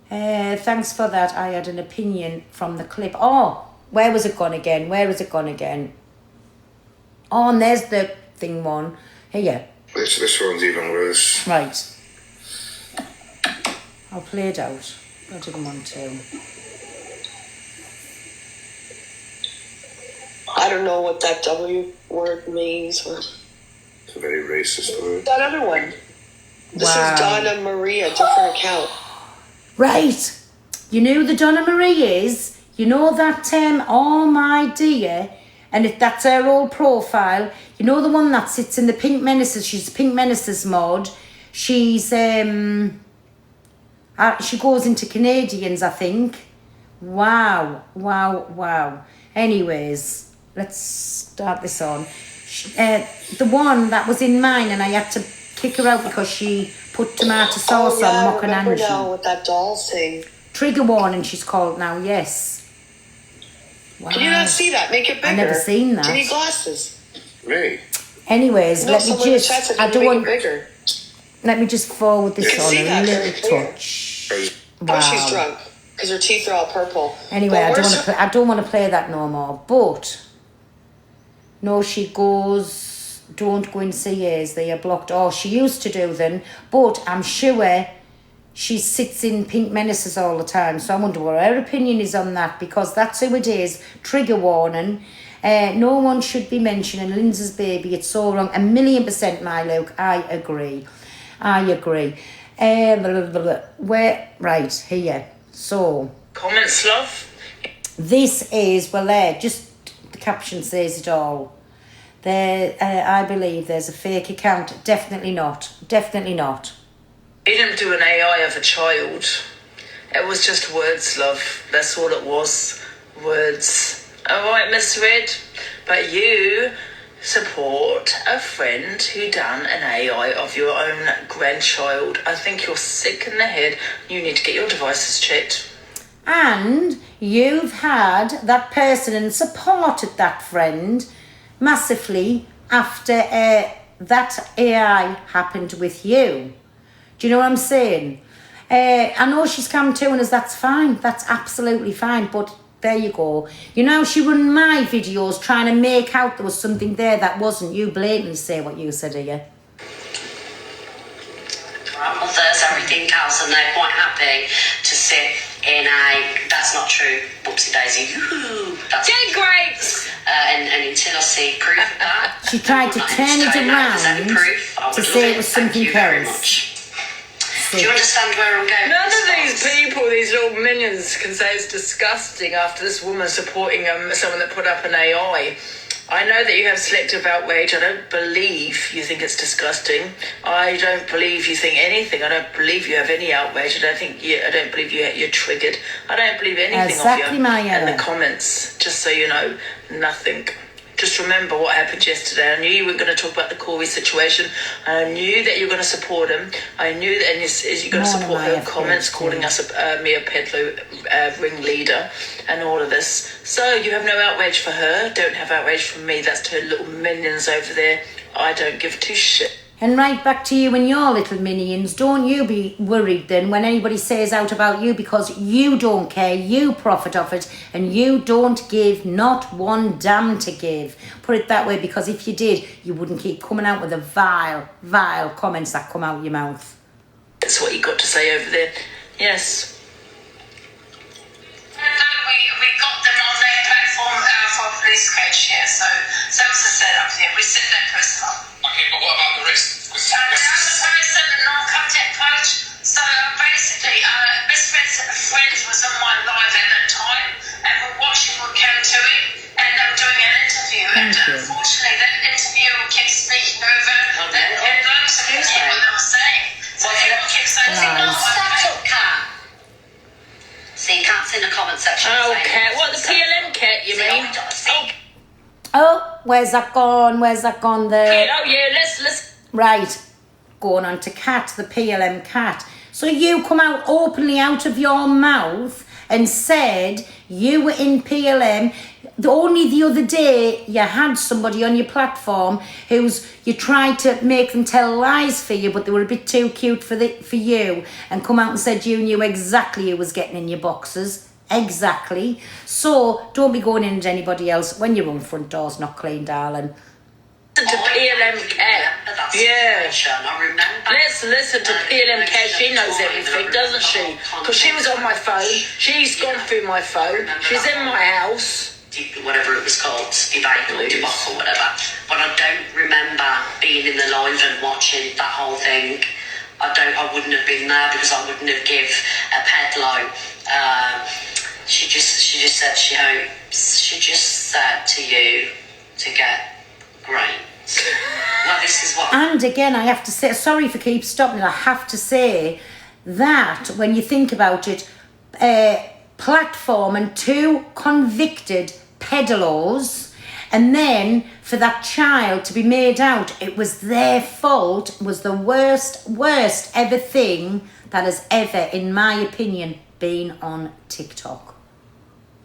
S4: thanks for that. I had an opinion from the clip. Oh, where was it gone again? Oh, and there's the thing one. Here.
S13: This one's even worse.
S4: Right. I'll play it out. I didn't want to.
S14: I don't know what that W word means.
S13: It's a very racist word.
S14: That other one. This is Donna Maria, different account.
S4: Right. You know who the Donna Marie is? You know that oh my dear, and if that's her old profile, you know the one that sits in the Pink Menaces, she's Pink Menaces mod. She's she goes into Canadians, I think. Wow. Anyways, let's start this on. The one that was in mine, and I had to kick her out because she put tomato sauce on Mock and Angie.
S14: I remember now with that doll thing.
S4: Trigger warning, she's called now, yes. Wow.
S14: Can you not see that? Make it bigger.
S4: I've never seen that.
S14: Do you need glasses?
S13: Me?
S4: Anyways, let me just, I don't want,
S14: bigger.
S4: Let me just forward this on a little touch.
S14: Wow. Oh, she's drunk because her teeth are all purple.
S4: Anyway, I don't want to play that no more. But no, she goes, don't go in CAs, they are blocked. Oh, she used to do them, but I'm sure she sits in Pink Menaces all the time. So I wonder what her opinion is on that, because that's who it is. Trigger warning. No one should be mentioning Lindsay's baby. It's so wrong. 1,000,000%, my Luke. I agree. Right, here. So.
S12: Comments, love.
S4: This is, just the caption says it all. There, I believe there's a fake account. Definitely not.
S12: He didn't do an AI of a child. It was just words, love. That's all it was. words. Alright, Miss Red? But you support a friend who done an AI of your own grandchild. I think you're sick in the head. You need to get your devices checked.
S4: And you've had that person and supported that friend massively after that AI happened with you. Do you know what I'm saying? I know she's come to us, that's fine. That's absolutely fine. But there you go. You know, she run my videos trying to make out there was something there that wasn't. You blatantly say what you said, are you?
S10: Others, everything else, and they're quite happy to sit in a that's not true, whoopsie daisy, that's
S12: grapes!
S10: And until I see proof of that,
S4: She tried to turn it around to say it was something else.
S10: Do you understand where I'm going?
S12: None of these people, these little minions, can say it's disgusting after this woman supporting someone that put up an AI. I know that you have selective outrage. I don't believe you think it's disgusting. I don't believe you think anything. I don't believe you have any outrage. I don't believe you're triggered. I don't believe anything
S4: Exactly,
S12: of you
S4: Maya.
S12: in the comments. Just so you know, nothing. Just remember what happened yesterday. I knew you were going to talk about the Corey situation. I knew that you were going to support him. I knew that, and you're going to support her comments, calling us Mia Pedlo ringleader and all of this. So you have no outrage for her. Don't have outrage from me. That's to her little minions over there. I don't give two shit.
S4: And right back to you and your little minions. Don't you be worried then when anybody says out about you, because you don't care, you profit off it, and you don't give not one damn to give. Put it that way, because if you did, you wouldn't keep coming out with the vile comments that come out your mouth.
S12: That's what you got to say over there. Yes.
S3: We got them on their platform for a police case here, so that was the setup here. We set that person up.
S5: Okay, but what about the rest?
S3: The other person, the non-contact coach. So basically, Miss Red's friend was on my live at that time, and we're watching what came to it, and they were doing an interview, and unfortunately, that interviewer kept speaking over, and loads of people what they were saying. So everyone kept saying,
S10: Shut up, cat. See, cat's in the comment section.
S12: Oh, cat. What, the PLM cat, you mean?
S4: Oh, where's that gone? Where's that gone there?
S12: Oh, yeah, let's...
S4: Right, going on to Cat, the PLM Cat. So you come out openly out of your mouth and said you were in PLM. Only the other day you had somebody on your platform you tried to make them tell lies for you, but they were a bit too cute for you, and come out and said you knew exactly who was getting in your boxes. Exactly. So don't be going into anybody else when your own front door's not clean, darling.
S12: Listen to PLM Cat. Yeah. Let's listen to PLM Cat. She knows everything, doesn't she? Because she was on my phone. She's gone through my phone. She's in my house.
S10: Whatever it was called, debate or debate or whatever. But I don't remember being in the live and watching that whole thing. I wouldn't have been there because I wouldn't have give a pedlo. She just said she hopes. She just said to you to get great. Well, this is what.
S4: And again, I have to say, sorry for keep stopping. I have to say that when you think about it, platform and 2 convicted peddlers, and then for that child to be made out it was their fault, was the worst ever thing that has ever, in my opinion, been on TikTok.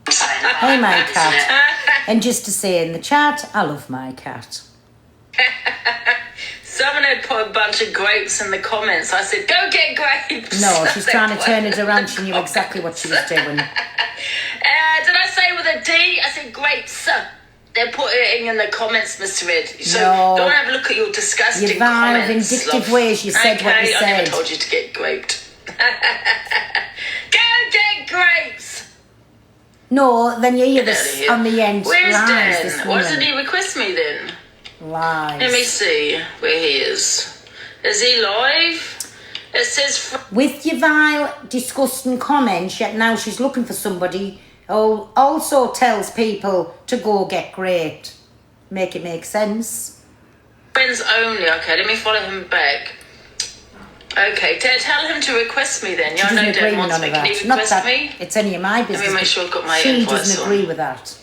S4: Hey, my cat. And just to say in the chat, I love my cat.
S12: Someone had put a bunch of grapes in the comments. I said, go get grapes.
S4: No, she's trying to turn it around. She knew exactly what she was doing.
S12: Did I say with a D? I said grapes. They put it in the comments, Miss Red. So
S4: No.
S12: don't have a look at your disgusting
S4: Your vile,
S12: comments.
S4: vindictive
S12: love.
S4: ways you said what you
S12: I
S4: said.
S12: never told you to get graped. Go get grapes.
S4: No, then you hear
S12: Get out of
S4: this
S12: here.
S4: on the end.
S12: Where's
S4: lies,
S12: Dan?
S4: this
S12: Why doesn't
S4: woman.
S12: he request me then?
S4: Lies.
S12: Let me see where he is. Is he live? It says...
S4: With your vile, disgusting comments, yet now she's looking for somebody who also tells people to go get raped. Make it make sense.
S12: Friends only. Okay, let me follow him back. Okay, tell him to request me then.
S4: She
S12: Y'all know
S4: doesn't agree
S12: Dan
S4: with
S12: wants
S4: none
S12: me.
S4: of
S12: Can he
S4: that. Not
S12: request
S4: that
S12: me?
S4: it's any of my business.
S12: Let me make sure I've got my
S4: She
S12: invoice
S4: doesn't
S12: on.
S4: agree with that.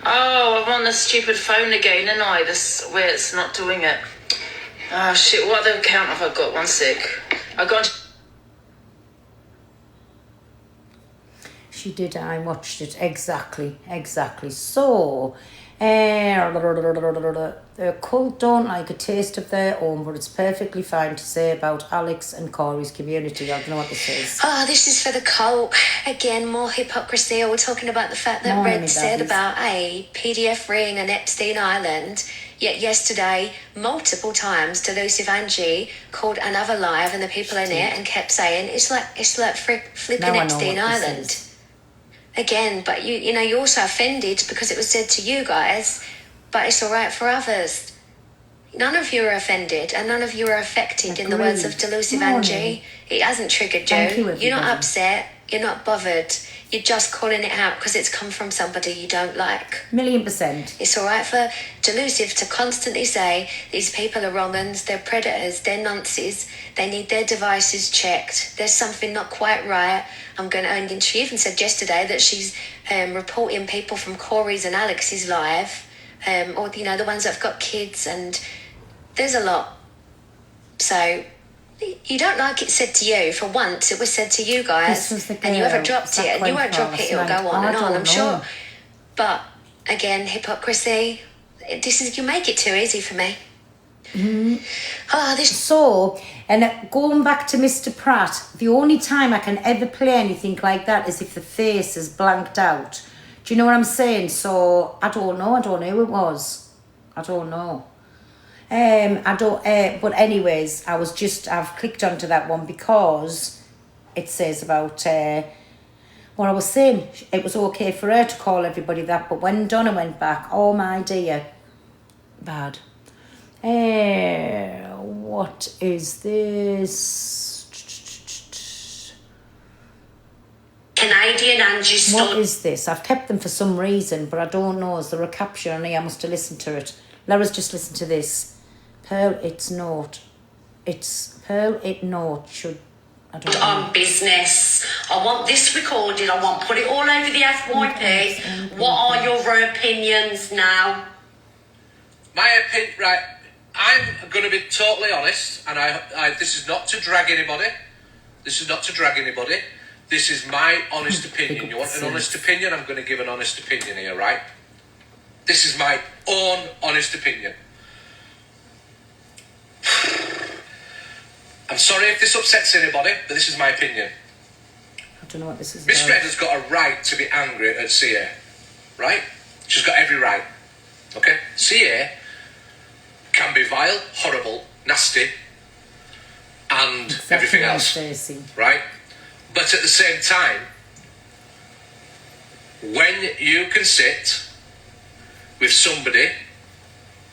S12: Oh, I'm on the stupid phone again, and this where it's not doing it. Oh shit! What other account have I got? One sec. I got.
S4: She did. I watched it exactly. So, the cult don't like a taste of their own, but it's perfectly fine to say about Alex and Corey's community. I don't know what this is.
S15: Oh, this is for the cult. Again, more hypocrisy. We're talking about the fact that
S4: Morning,
S15: Red said
S4: daddies.
S15: about a PDF ring and Epstein Island. Yet yesterday, multiple times, Delusive Angie called another live and the people in it and kept saying it's like flipping
S4: Now I know
S15: Epstein
S4: what this
S15: Island.
S4: is.
S15: Again, but you're also offended because it was said to you guys, but it's all right for others. None of you are offended and none of you are affected, in the words of Delusive
S4: Morning.
S15: Angie. It hasn't triggered
S4: Thank you,
S15: You're not
S4: everybody.
S15: upset. You're not bothered. You're just calling it out because it's come from somebody you don't like.
S4: 1,000,000%.
S15: It's all right for Delusive to constantly say these people are wrong uns, they're predators, they're nonces, they need their devices checked, there's something not quite right. And she even said yesterday that she's reporting people from Corey's and Alex's live, or the ones that've got kids, and there's a lot. So you don't like it said to you. For once, it was said to you guys,
S4: This was the
S15: and you haven't
S4: girl
S15: dropped
S4: that
S15: it, and you
S4: went
S15: won't drop
S4: last
S15: it. It'll
S4: night.
S15: go on
S4: I
S15: and on.
S4: don't
S15: I'm sure.
S4: know.
S15: But again, hypocrisy. You make it too easy for me.
S4: So, and going back to Mr. Pratt, the only time I can ever play anything like that is if the face is blanked out. Do you know what I'm saying? So, I don't know who it was. I don't know. But anyways, I've clicked onto that one because it says about, what I was saying, it was okay for her to call everybody that, but when Donna went back, oh my dear, bad. What is this?
S10: Canadian Angie
S4: What
S10: stood.
S4: is this? I've kept them for some reason, but I don't know. Is there a caption on here? I must have listened to it. Laura's just listened to this. Pearl, it's not. It's Pearl, it not. Should. I don't know.
S10: On business. I want this recorded. I want put it all over the FYP. What are your opinions now?
S16: My opinion, right? I'm going to be totally honest, and this is not to drag anybody. This is not to drag anybody. This is my honest opinion. You want an honest opinion? I'm going to give an honest opinion here, right? This is my own honest opinion. I'm sorry if this upsets anybody, but this is my opinion.
S4: I don't know what this is.
S16: Miss
S4: about.
S16: Red has got a right to be angry at CA, right? She's got every right. Okay? CA can be vile, horrible, nasty, and everything
S4: what I'm
S16: else,
S4: facing.
S16: right? But at the same time, when you can sit with somebody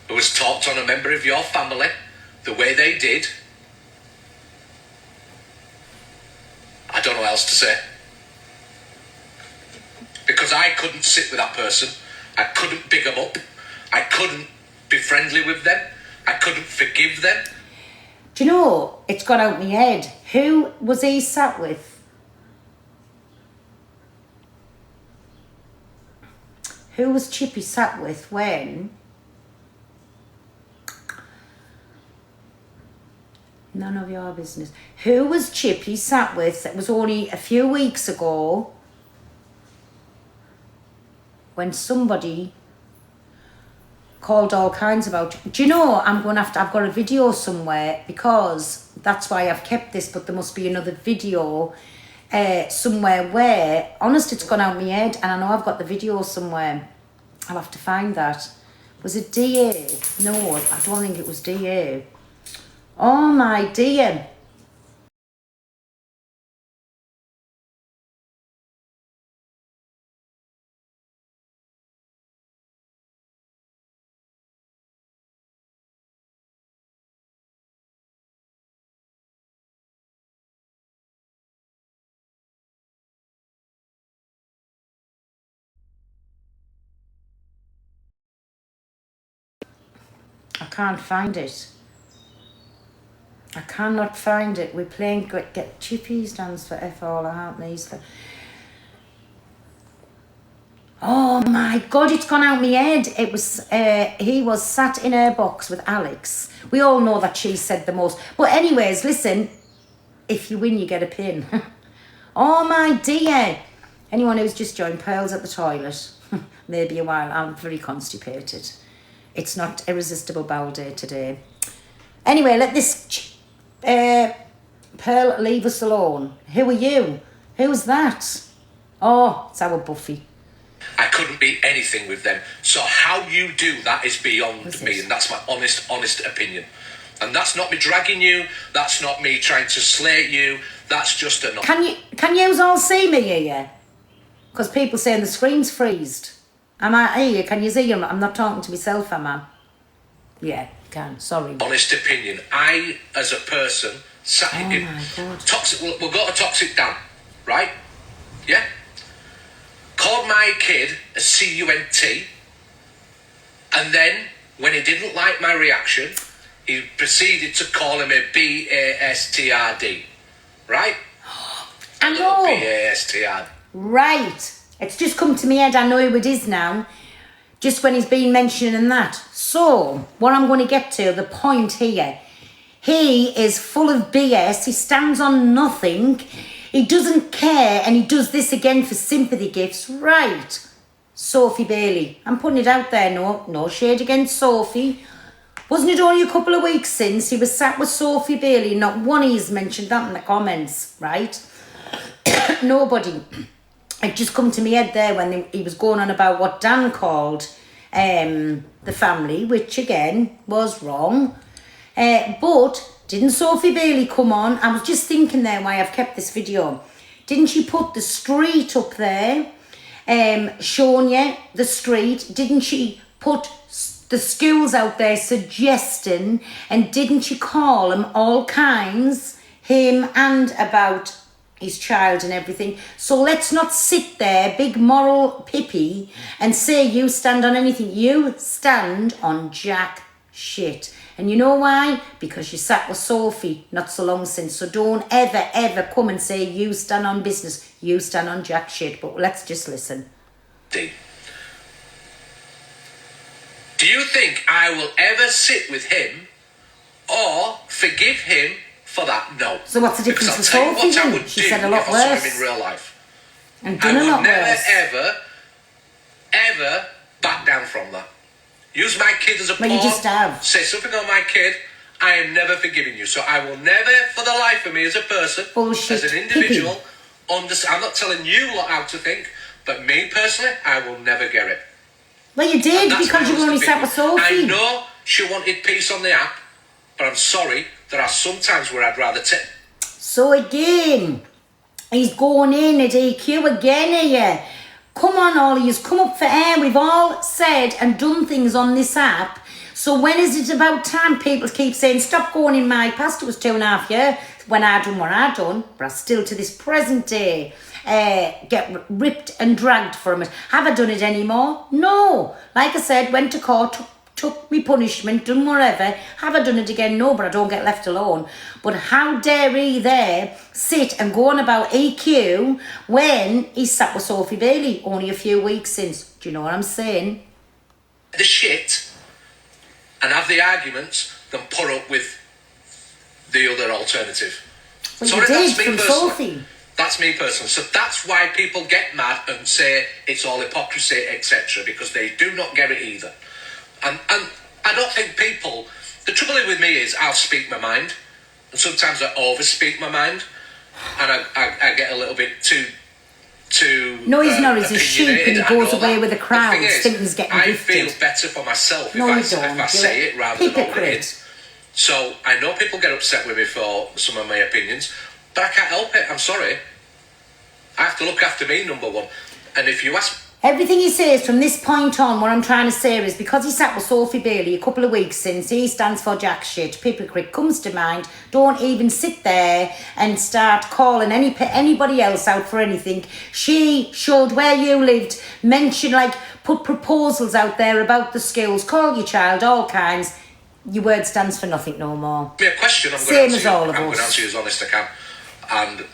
S16: who has talked on a member of your family the way they did, I don't know what else to say. Because I couldn't sit with that person. I couldn't big them up. I couldn't be friendly with them. I couldn't forgive them.
S4: Do you know, it's got out my head. Who was he sat with? Who was Chippy sat with when? None of your business. Who was Chippy sat with? It was only a few weeks ago when somebody called all kinds about. Do you know, I've got a video somewhere, because that's why I've kept this, but there must be another video somewhere where, honest, it's gone out my head, and I know I've got the video somewhere. I'll have to find that. Was it DA? No, I don't think it was DA. Oh my dear. I can't find it. I cannot find it. We're playing Get Chippy stands for F all out these for. Oh my God, it's gone out my head. It was, he was sat in her box with Alex. We all know that she said the most. But anyways, listen, if you win, you get a pin. Oh my dear. Anyone who's just joined, Pearl's at the toilet. Maybe a while. I'm very constipated. It's not Irresistible Bowel Day today. Anyway, let this Pearl leave us alone. Who are you? Who's that? Oh, it's our Buffy.
S16: I couldn't be anything with them. So how you do that is beyond me, and that's my honest opinion. And that's not me dragging you. That's not me trying to slate you. That's just a.
S4: Can you all see me here? Because people saying the screen's freezed. Am I here? Can you see him? I'm not talking to myself, am I? Yeah, can. Sorry.
S16: Honest opinion. I, as a person, sat in toxic. We'll go to Toxic Dan, right? Yeah. Called my kid a CUNT, and then when he didn't like my reaction, he proceeded to call him a BASTRD, right?
S4: I know.
S16: BASTRD.
S4: Right. It's just come to me head. I know who it is now. Just when he's been mentioning that. So, what I'm going to get to, the point here. He is full of BS. He stands on nothing. He doesn't care, and he does this again for sympathy gifts. Right. Sophie Bailey. I'm putting it out there. No shade against Sophie. Wasn't it only a couple of weeks since he was sat with Sophie Bailey? Not one of you mentioned that in the comments, right? Nobody. It just come to me head there when he was going on about what Dan called the family, which again was wrong. But didn't Sophie Bailey come on? I was just thinking there why I've kept this video. Didn't she put the street up there? Showing you the street. Didn't she put the schools out there suggesting? And didn't she call him all kinds? Him and about his child and everything. So let's not sit there, big moral pippy, and say you stand on anything. You stand on jack shit. And you know why? Because you sat with Sophie not so long since. So don't ever come and say you stand on business. You stand on jack shit. But let's just listen.
S16: Do you think I will ever sit with him or forgive him for that? No.
S4: So what's the difference with Sophie then? She said a lot worse.
S16: I saw him in real life.
S4: And done a lot worse.
S16: I would never, ever back down from that. Use my kid as a pawn.
S4: You just have.
S16: Say something on my kid. I am never forgiving you. So I will never, for the life of me as a person,
S4: bullshit,
S16: as an individual, understand. I'm not telling you how to think, but me personally, I will never get it.
S4: Well, you did because you only sat with Sophie.
S16: I know she wanted peace on the app, but I'm sorry, there are some times where I'd rather take.
S4: So again, he's going in at EQ again here. Come on, all of yous, come up for air. We've all said and done things on this app. So when is it about time? People keep saying, stop going in my past. It was 2.5 years when I done what I done, but I still to this present day get ripped and dragged from it. Have I done it anymore? No. Like I said, went to court, took me punishment, done whatever. Have I done it again? No, but I don't get left alone. But how dare he there sit and go on about EQ when he sat with Sophie Bailey only a few weeks since? Do you know what I'm saying?
S16: The shit and have the arguments than put up with the other alternative.
S4: Well, sorry, that's me personally. Sophie.
S16: That's me personally. So that's why people get mad and say it's all hypocrisy, etc. Because they do not get it either. And I don't think people... The trouble with me is I'll speak my mind. And sometimes I overspeak my mind. And I get a little bit too
S4: no, he's not. He's a sheep and he goes away with the crowd. Things getting
S16: I
S4: gifted.
S16: feel better for myself if I say it rather than over it. So I know people get upset with me for some of my opinions, but I can't help it. I'm sorry. I have to look after me, number one. And if you ask...
S4: Everything he says from this point on, what I'm trying to say is because he sat with Sophie Bailey a couple of weeks since, he stands for jack shit. Hypocrite comes to mind. Don't even sit there and start calling anybody else out for anything. She showed where you lived, mentioned, like, put proposals out there about the schools, call your child, all kinds. Your word stands for nothing no more.
S16: Give me a question, I'm
S4: Same
S16: going to
S4: as all of
S16: I'm going to
S4: us.
S16: answer you as honest as I can. And